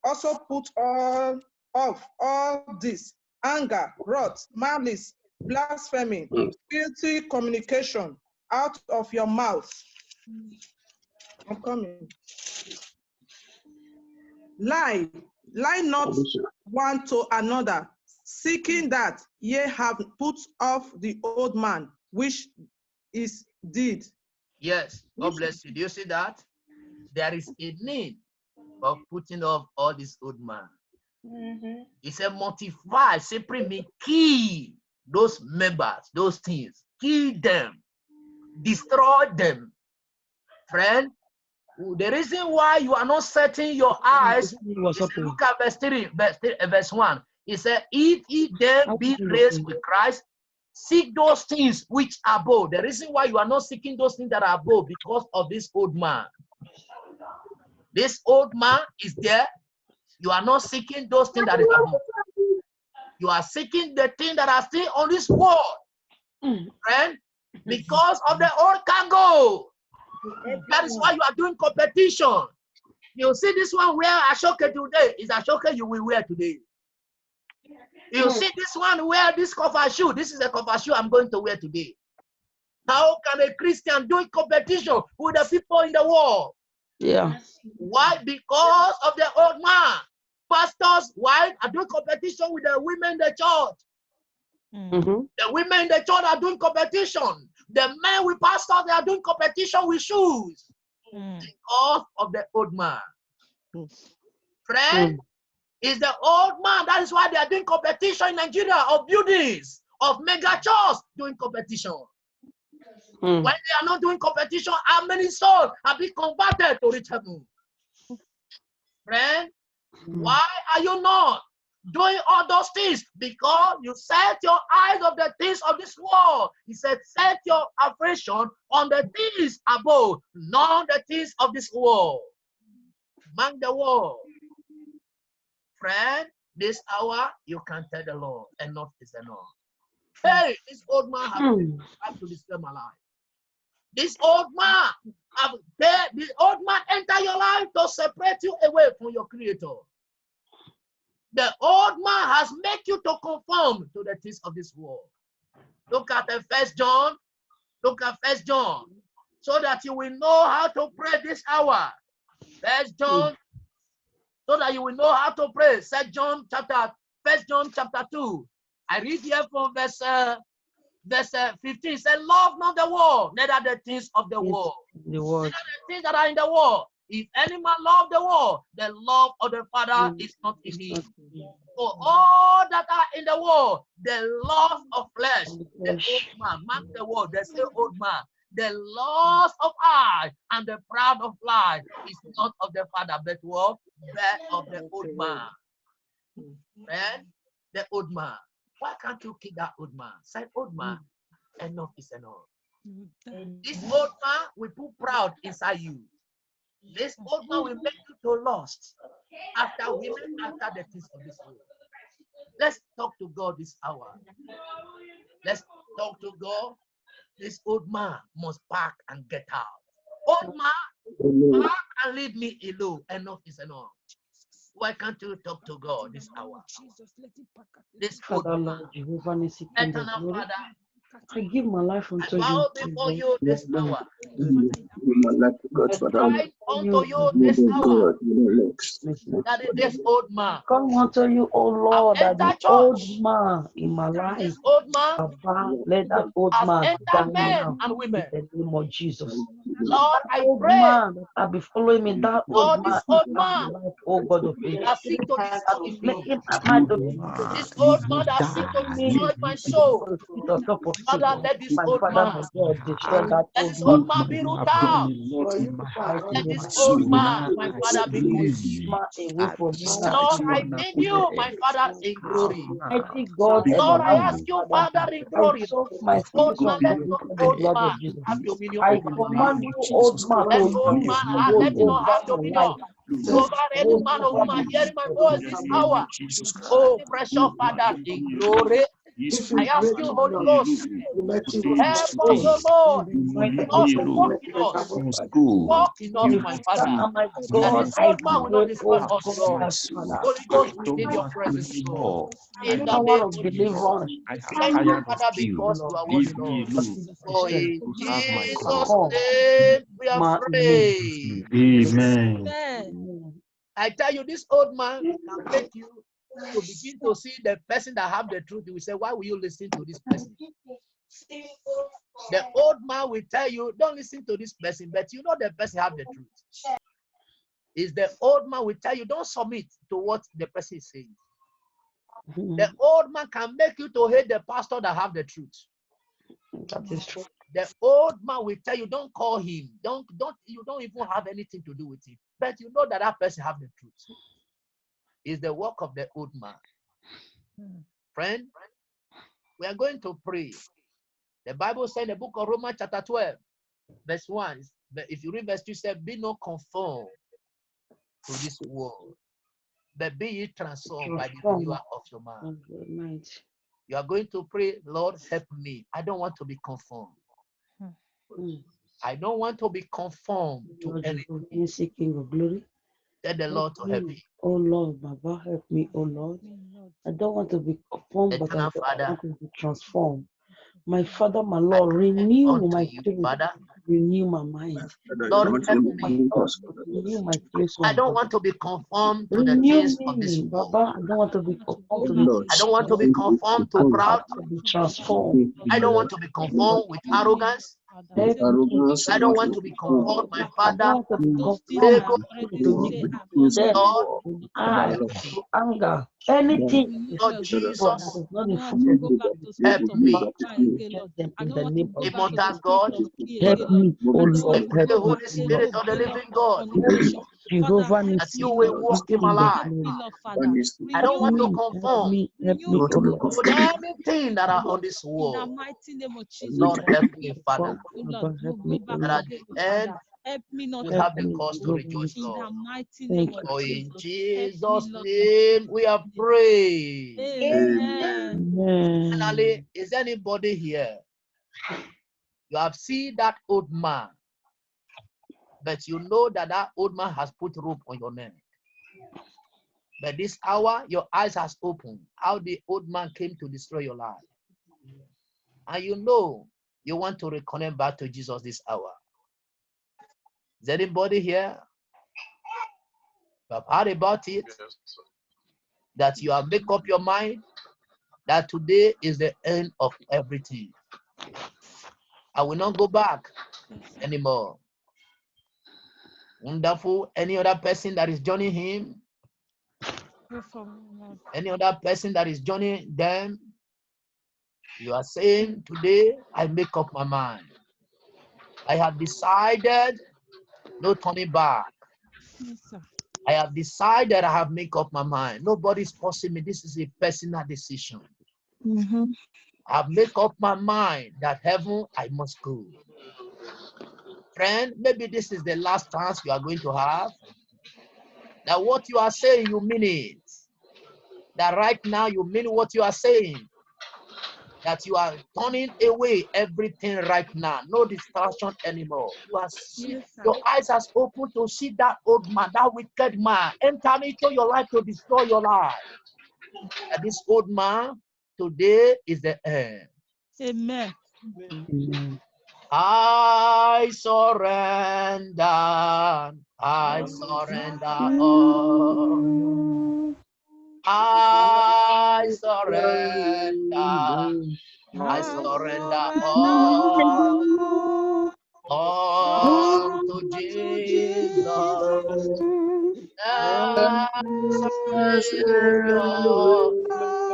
also put off all this: anger, wrath, malice, blasphemy, filthy communication out of your mouth. I'm coming. Lie not one to another, seeking that ye have put off the old man, which is dead. Yes, God bless you. Do you see that? There is a need of putting off all this old man. He said, mortify, simply kill those members, those things, kill them, destroy them. Friend, the reason why you are not setting your eyes is, look at verse 3, verse 1. He said, if ye then be raised with Christ, seek those things which are above. The reason why you are not seeking those things that are above, because of this old man. This old man is there. You are not seeking those things that is above. You are seeking the things that are still on this world, friend, because of the old cargo. That is why you are doing competition. You see this one wear Ashoke today, is Ashoke you will wear today. You see this one wear this cover shoe. This is the cover shoe I'm going to wear today. How can a Christian do competition with the people in the world? Yeah. Why? Because of the old man. Pastors, why are doing competition with the women in the church? The women in the church are doing competition. The men with pastors, they are doing competition with shoes. Because of the old man. Friend, is the old man. That is why they are doing competition in Nigeria of buildings, of mega churches doing competition. When they are not doing competition, how many souls have been converted to reach heaven? Friend, why are you not doing all those things? Because you set your eyes on the things of this world. He said, set your affection on the things above, not the things of this world. Mark the world. Friend, this hour you can tell the Lord, enough is enough. Hey, this old man has to destroy my life. This old man, this old man enter your life to separate you away from your Creator. The old man has made you to conform to the things of this world. Look at the 1 John. Look at 1 John, so that you will know how to pray this hour. 1 John, so that you will know how to pray. 1 John chapter 2. I read here from verse 15. Say, love not the world, neither the things of the world. Neither the things that are in the world. If any man love the world, the love of the Father is not in him. For all that are in the world, the love of flesh, the old man, mark the word, they say old man, the lust of eye and the pride of life is not of the Father, but what? But of the old man. And the old man. Why can't you kick that old man? Say, old man, enough is enough. This old man will put proud inside you. This old man will make you to lust after women, after the things of this world. Let's talk to God this hour. Let's talk to God. This old man must pack and get out. Old man, pack and leave me alone. Enough is enough. Why can't you talk to God this hour? This old man. Eternal Father, I give my life I unto bow you. before you this hour. My life to God, I Father. cry unto you this hour that this old man Come unto you, O have Lord, that the entered old church. man in my life, This old man Baba, let that old has man die entered men now and in women. the name of Jesus. Lord, That I old pray, man that will be following me, that old Lord, man this old in man my life, oh God of faith, that seek to that destroy will me. make him my This old man that seek to destroy my soul. the top of sin. Father, let this My old Father, my man, God, destroy that let old this man. old man be rooted out. Let this old man, my Father, be consumed. Man away from me now. Lord, I need you, my Father, in glory. Mighty God, Lord, I ask everlasting you, Father, Father, in I glory. soak my Old spiritual man, let body not into the old blood man of Jesus. have dominion I over my life. command you, old man, Let to old lose man, hold let me not over have my dominion life. Lose over any hold man or over woman my hearing my business. voice this hour. Oh, precious Father, in glory, I ask you, Holy Ghost, to help us, oh Lord, In the mighty not name to of walk in us, walk in us, my my Father Father, and my that God, this I old man will not pray, destroy oh us, God, Lord. my Father, Holy Ghost, we need your presence, Lord. In the name power of of Jesus. deliverance. Thank you, Father, because you Lord, are worthy, Lord. Jesus, the For strength in to Jesus' overcome name we are my enemy. praying. Amen. Amen. I tell you, this old man can make you to begin to see the person that have the truth. You will say, why will you listen to this person? The old man will tell you, don't listen to this person, but you know the person have the truth. Is the old man will tell you, don't submit to what the person is saying. The old man can make you to hate the pastor that have the truth. That is true. The old man will tell you, don't call him. You don't even have anything to do with him. But you know that that person have the truth. It's the work of the old man. Friend, we are going to pray. The Bible said in the book of Romans chapter 12, verse 1, but if you read verse 2, it said, be not conformed to this world, but be ye transformed by the renewal of your mind. You are going to pray, Lord, help me. I don't want to be conformed. I don't want to be conformed to anything. King of glory. Tell the Lord to help you. Oh Lord, Baba, help me, oh Lord. I don't want to be conformed, but I Eternal Father, want to be transformed. My Father, my Lord, renew unto my you, spirit, Father. renew my mind, Lord, help renew my me. thoughts, renew my spiritual I don't body. want to be conformed to the Renew things of this me, world. Baba. I don't want to be conformed to the I things don't of want the to be world. conformed I to pride. want to be transformed. I don't want to be conformed with arrogance. Help me. I don't want to be conformed, my I Father. don't want to be Hey, conformed God, to death, Lord, to eye, help me. to anger. Anything that is Lord spiritual that Jesus, is not the fruit of the spirit. help me. Reject them in the name of Immortal Jesus. God, Help me, oh I Lord, pray help the me, Holy oh Lord. Spirit of the living God Help me, Jehovah that Nissi, you will help me, walk in my King of life. glory. I Help don't want to me, conform help me, oh Lord. with anything that are on this world. Lord, help me, Father, Baba, help me, oh that Lord. at the end we Help have the me, cause to Jehovah rejoice, Nissi. Lord. Thank you. For in Jesus' name we are praying. Amen. Finally, is anybody here? You have seen that old man, but you know that that old man has put rope on your neck. But this hour, your eyes has opened. How the old man came to destroy your life. And you know you want to reconnect back to Jesus this hour. Is anybody here? You have heard about it? That you have made up your mind that today is the end of everything. I will not go back anymore. Wonderful. Any other person that is joining him? Any other person that is joining them? You are saying, today I make up my mind. I have decided no turning back. I have decided I have made up my mind. Nobody's forcing me. This is a personal decision. I have made up my mind that heaven I must go. Friend, maybe this is the last chance you are going to have. That what you are saying, you mean it. That right now you mean what you are saying. That you are turning away everything right now. No distraction anymore. You are see, your eyes has opened to see that old man, that wicked man, enter into your life to destroy your life. And this old man, today is the end. Amen. Amen. I surrender. I surrender all. I surrender. I surrender all to Jesus, the Savior.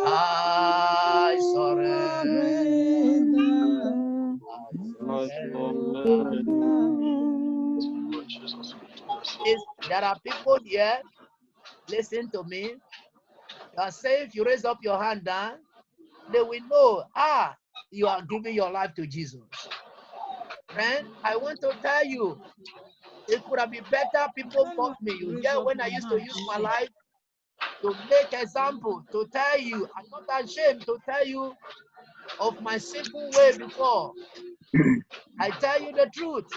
I surrender. I surrender. There are people here, listen to me, that say if you raise up your hand down, they will know, you are giving your life to Jesus. Friend, I want to tell you, it could have been better people bought me. You get when I used to use my life to make example, to tell you, I'm not ashamed to tell you of my simple way before. I tell you the truth.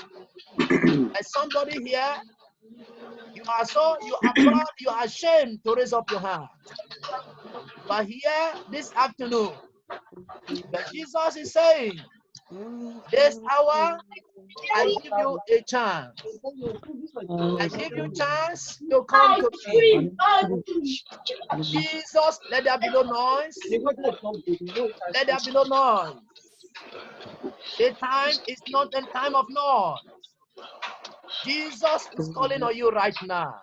As somebody here, you are proud, you are ashamed to raise up your hand. But here, this afternoon, but Jesus is saying, this hour, I give you a chance. I give you a chance to come to me. Jesus, let there be no noise. Let there be no noise. The time is not a time of noise. Jesus is calling on you right now.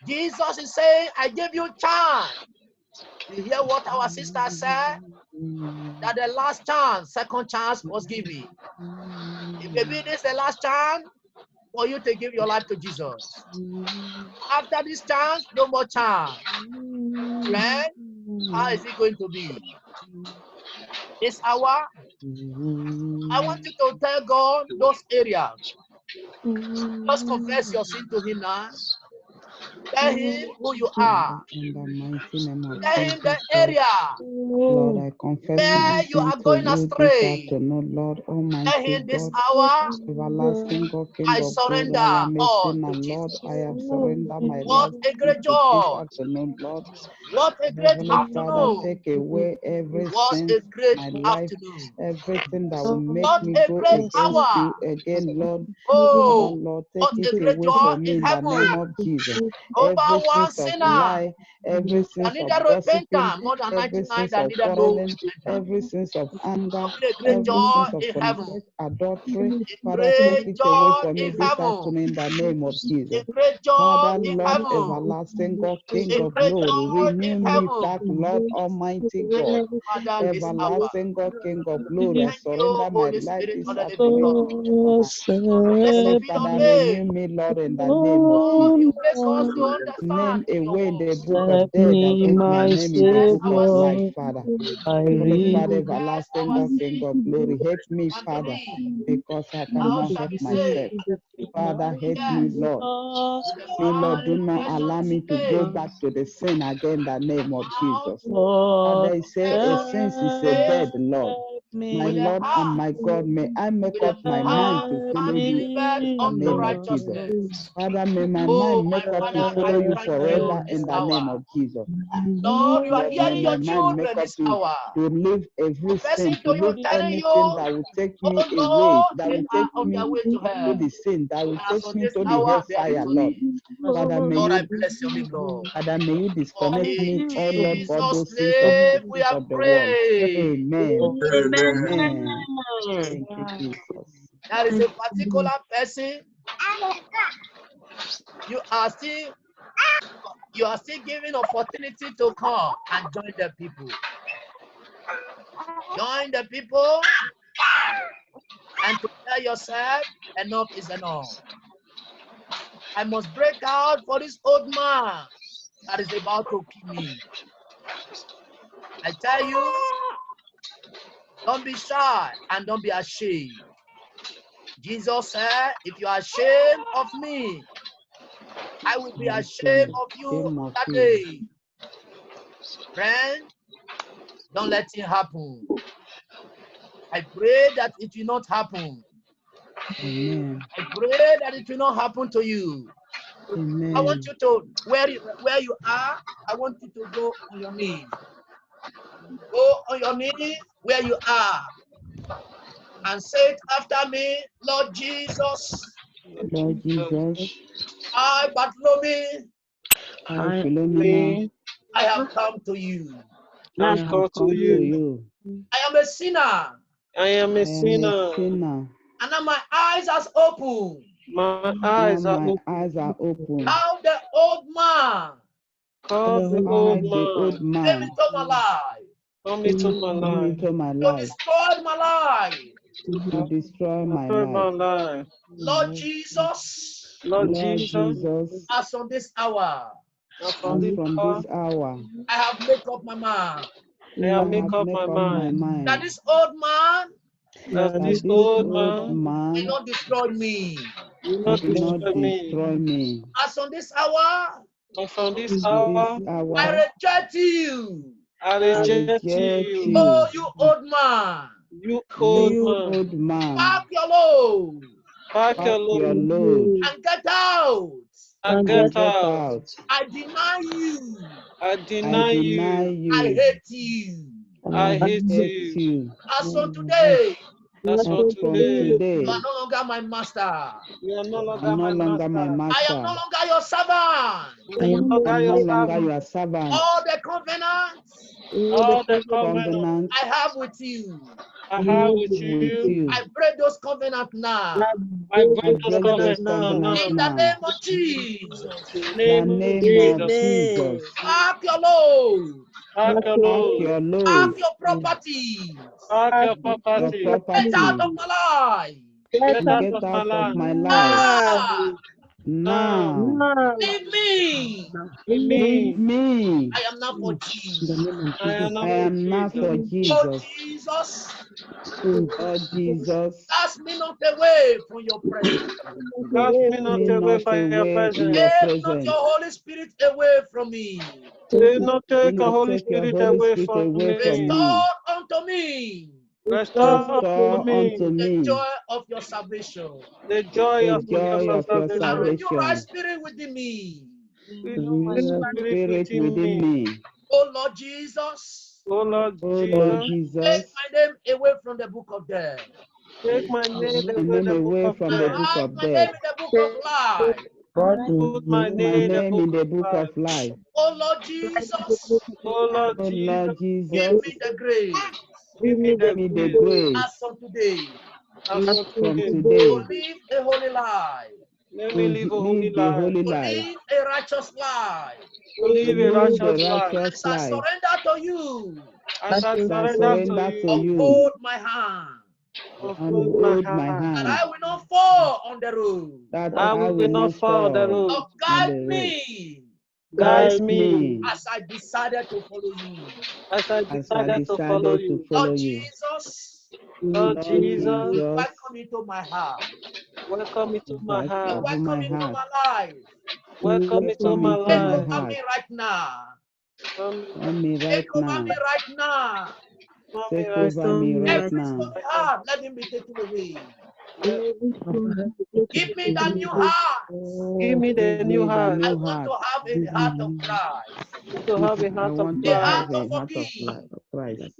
Jesus is saying, I give you a chance. You hear what our sister said? That the last chance, second chance was given. Maybe this is the last chance for you to give your life to Jesus. After this chance, no more chance. Friend, how is it going to be? This hour, I want you to tell God those areas. Just confess your sin to him now. Tell him who you are. In the mighty name of Tell him the Jesus, area Lord, I confess my where you sin are to going you this astray. afternoon, Lord Tell Almighty him this God, hour, everlasting God, King I of glory. surrender I am a all sinner, to Lord. Jesus. I have surrendered my What life a to great you this joy. afternoon, Lord. What a great Heavenly Father, afternoon. take away every What sin a from great my life, afternoon. everything that will make What me a go great against hour. you again, Lord. Father, Oh, Lord, take what a it great away joy from me in in the name heaven. of Jesus. Over Every one sense of sinner lie, every that sense of needed gossiping, repentance more than every 99 sense that of needed no quarreling, repentance. every sense of anger, There will be a great every joy sense of in heaven. fornication, adultery. A Father, take great it away joy from me in this heaven. afternoon in the name of Jesus. A great joy Father, in Lord, heaven. everlasting God, King A of great glory, joy in renew me heaven. back, Lord Almighty Thank God. you, Father, this hour. Everlasting God, King of glory, I Thank you, surrender my Holy life Spirit this of the living afternoon God. into your hands. Blessed Heavenly be your Father, renew name. me, Lord, in the name of Oh, Jesus. you make us to understand Name in your away in word. the book of death and put my That name in the bless book of our life, sin. Father. I Heavenly You Father, read bless everlasting our God, King sin of glory, help me, and Father, believe. because I Thou cannot shall help be myself. saved. Father, help me, Yes, Lord. with the See, Lord, blood do and not allow precious me to go name. back to the sin again in the name of Mouth Jesus. Father, you say a confess sin his is a name. dead, Lord. My With the Lord and heart, my God, may I make with the up my mind heart, to follow man you believeth in the unto name of Jesus. righteousness. Father, may my Oh, mind my make up to Father, follow I you thank you forever this in the hour. name of Jesus. Lord, you are Lord, may hearing my your mind make children up this hour. to leave every Confessing sin, to to you, leave telling you, anything that will take me oh away, Lord, that they will are take on their me way to into hell. the sin, that will And as take for me this to the hour, they are hellfire, Lord. returning. Father, may Lord, I you bless your name, Lord. Father, may you For disconnect in me, oh Lord, for Jesus' those sins of the name we things have of the world. prayed. Amen. Amen. Amen. Thank you, Jesus. There is a particular person you are still given opportunity to come and join the people. Join the people and to tell yourself, enough is enough. I must break out for this old man that is about to kill me. I tell you, don't be shy and don't be ashamed. Jesus said, if you are ashamed of me, I will be I will ashamed of be you ashamed of that you. day. Friend, don't let it happen. I pray that it will not happen. Amen. I pray that it will not happen to you. I want Amen. you to, where you are, I want you to go on your knees. Go on your knees where you are. And say it after me, Lord Jesus, Lord Jesus, I, Bartholomew, I, Philomena, I have come to you. I have come to you. I am a sinner, I am I a am a sinner. sinner. and now my eyes are open. My Now eyes are my open. eyes are open. How the old man Call the I, old the old man. came man, into my life Come into my come life. into my to life destroy my life. to destroy my Destroy my life. life. Lord Jesus, Lord Lord Jesus, Jesus, as on this hour, from as this from hour, this hour, I have made up my mind I I have made have up made my up my mind that mind this old man that that this this old old man will man not destroy me. will not will not destroy me. destroy me. As on this hour, And from this From this hour, I hour, reject you. I I reject reject you. Oh, you. you old man, You old You man. old man, pack your load Pack your pack your load load and get out. and and get get out. out. I deny you. I I deny deny you. I you. hate you. I I hate hate you. you. As from today, As for As from today, you are today, no longer my master. you are no you are longer no my longer my master. I am no master. longer your servant. You are no longer I'm your no longer servant. your servant. All the covenants All the covenant Covenant I have with you, I have with with you, you. I break those covenants now. I I break those break those covenants covenants now. In the now. name of Jesus, In the The name of name of Jesus. Jesus. pack your load, Pack your Pack load. your pack load, your properties, Pack your your property. get out property, of my life. Get and out get of my out of life. my life. Ah, Now, Now, leave me. in leave me, me. I am not for Jesus. I am I not for am not Jesus. for Oh Jesus. Jesus, Lord Jesus, cast me not away from your presence. Cast me take not me away not from your away in presence. your Take not your presence. Holy Spirit away from me. Do not Do take the not Holy take your Spirit Holy away Spirit from away from me. me. Restore unto me Restore unto Restore unto me the me joy of your salvation. the joy the of your joy of your And salvation. renew right salvation. spirit within me. Renew the spirit Spirit within within me. me. Oh Lord Jesus, Oh Lord Oh Lord Jesus, take Jesus, my name away from the book of death take my name my away name the book away of from and the death. book write of my name death. in the book of life. Put my Put my name in the name book in the of book life. of life. Oh Lord Jesus, Oh Lord Oh Jesus, Lord give Jesus, me the grace give me give the me the grace grace as from today as of from today. to today live a holy life, Let me to live a holy live a life. holy to life, live a righteous life. To to live a live a righteous life. righteous As I life. surrender to you, As I As I surrender to surrender to you, you uphold my hand, and uphold my hold my hand, that hand, I will not fall on the road. that I I will will not not fall the fall road. Lord, on guide the road. me Guide Guide me me as I decided to follow you. as I as I decided to follow decided to you. follow Lord you. Jesus, Lord Lord Jesus, Jesus, welcome into my heart. welcome into my invite heart. over my Welcome into heart. my life. Welcome into Welcome my into Take my life. over heart. me right now. Come, Come me Take right over me now. right now. come Take right over me right Every now. stony heart, let him be taken away. now. Give me that new heart. Give me the Give new me the heart I new want heart. to have a heart of Christ, to have a I heart of want a to Christ. heart have a of heart of forgive, Christ.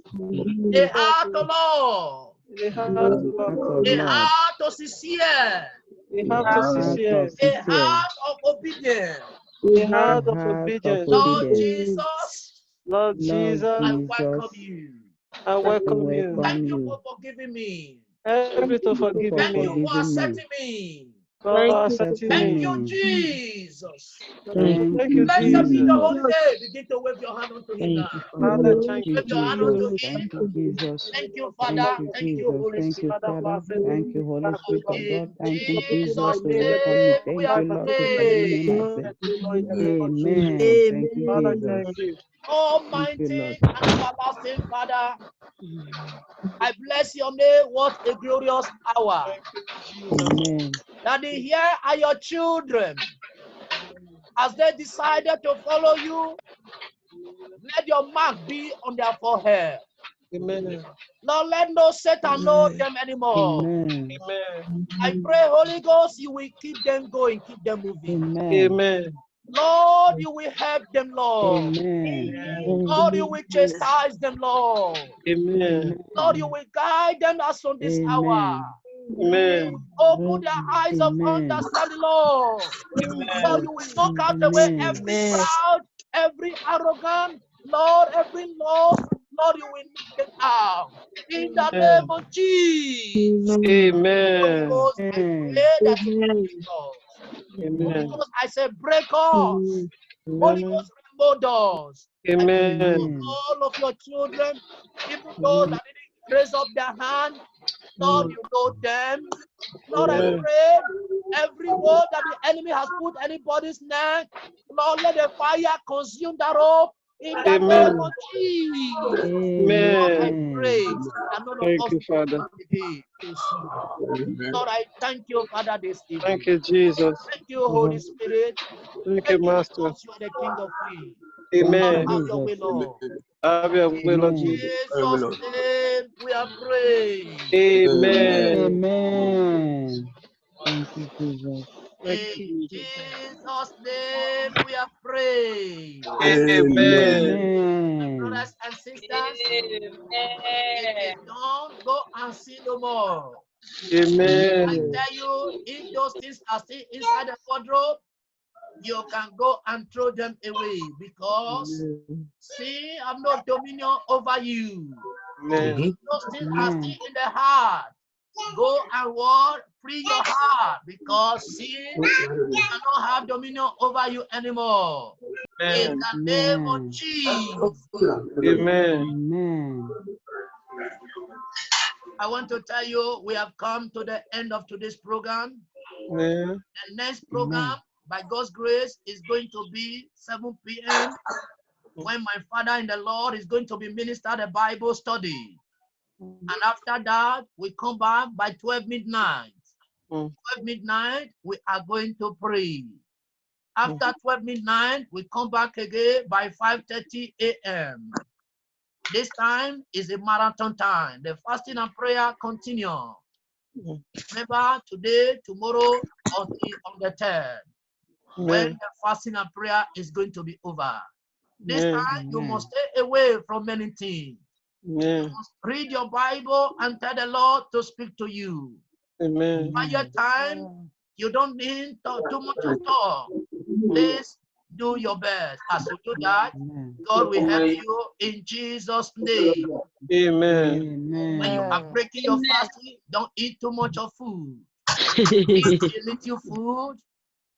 a heart of love, The heart A to love. heart of a love. heart of sincere, The A heart to heart sincere. of a sincere. heart of obedience. The A heart of heart of obedience. Lord obedience. Jesus, Lord Lord Jesus, I Jesus, welcome you. I I welcome you. welcome Thank you you. for forgiving me. Thank you to Thank you for forgiving Thank you me. for forgiving me, accepting me. For accepting accepting Thank me. you, me. Jesus. Thank Thank you, you, Blessed be the Jesus. Jesus. holy name. Begin to wave your hand unto him now. Father, thank Thank you, Wave you, your hand Jesus. unto Jesus. him. Thank you, Jesus. Thank you, Thank Father. you, Thank you, Jesus. Holy Thank you, Spirit. Father, for Father. accepting Thank you, my Holy Spirit for of In God. Thank you, putting my Jesus, Jesus' for name in the welcoming me. book name of we Thank are you, life. I Lord, for confess forgiving praying. me my you sin. and you, Lord, in the name of Jesus. Amen. Thank you, Father, Jesus. thank you. Thank you, Almighty Lord. and everlasting Father, I bless your name. What a glorious hour. Thank you, Jesus. Amen. Daddy, here are your children. As they decided to follow you, let your mark be on their forehead. Amen. Lord, let no Satan know them anymore. Amen. Amen. I pray, Holy Ghost, you will keep them going, keep them moving. Amen. Amen. Lord, you will help them, Lord. Amen. Lord, you will chastise them, Lord. Amen. Lord, you will guide them as from this hour. Amen. Open their eyes of Amen. understanding, Lord. Lord, you will knock out away Amen. every proud, every arrogant, Lord, every lost. Lord, you will knock them out. In the name of Jesus. Holy Amen. Ghost, I pray that you will break us. Holy Amen. Ghost, I say break us. Holy Ghost, remove doors. I pray for Amen. Amen. all of your children, even those that didn't raise up their hand. Lord, you know them. Lord, I Amen. pray every word that the enemy has put anybody's neck, Lord, let the fire consume that rope in the name Amen. of Jesus. Lord, I Amen. pray that none of Thank us you, will Father. come again to sin. Lord, I thank you, Father, this Thank evening. you, Jesus. Thank you, Holy Spirit. Thank you, Thank you Master. because you are the King of Kings. Thank Lord, you, Amen. have your way, Jesus. Lord. Have your In way, Lord Amen. Jesus. Jesus' name, we are praying. Amen. Amen. Thank you, Jesus. Thank In you, Jesus. Jesus' name, we are praying. Amen. Amen. Brothers and sisters, it is done. Go and sin no more. I Amen. tell you, if those things are still inside the wardrobe, you can go and throw them away because sin have no dominion over you. Amen. If those things are still Amen. in the heart, go and free your heart because sin cannot have dominion over you anymore. In Amen. the name of Amen. Jesus. Amen. Amen. I want to tell you, we have come to the end of today's program. Amen. The next program, by God's grace, is going to be 7 p.m. when my father in the Lord is going to be ministered a Bible study. And after that, we come back by 12 midnight. 12 midnight, we are going to pray. After 12 midnight, we come back again by 5:30 a.m. This time is a marathon time. The fasting and prayer continue. Remember, today, tomorrow, on the 3rd, when the fasting and prayer is going to be over. This time, you must stay away from many things. You must read your Bible and tell the Lord to speak to you. Amen. By your time, you don't need too much of talk. Please do your best. As you do that, God will help you in Jesus' name. Amen. When you are breaking your fasting, don't eat too much of food. Eat a little food.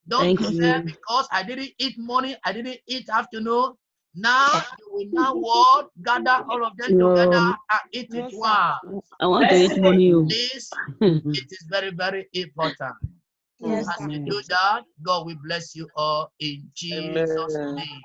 Don't Thank say, you. because I didn't eat morning, I didn't eat afternoon. Now you will now gather all of them together and eat it once. I want to eat money. This, it is very, very important. As you do that, God will bless you all in Jesus' Amen. name.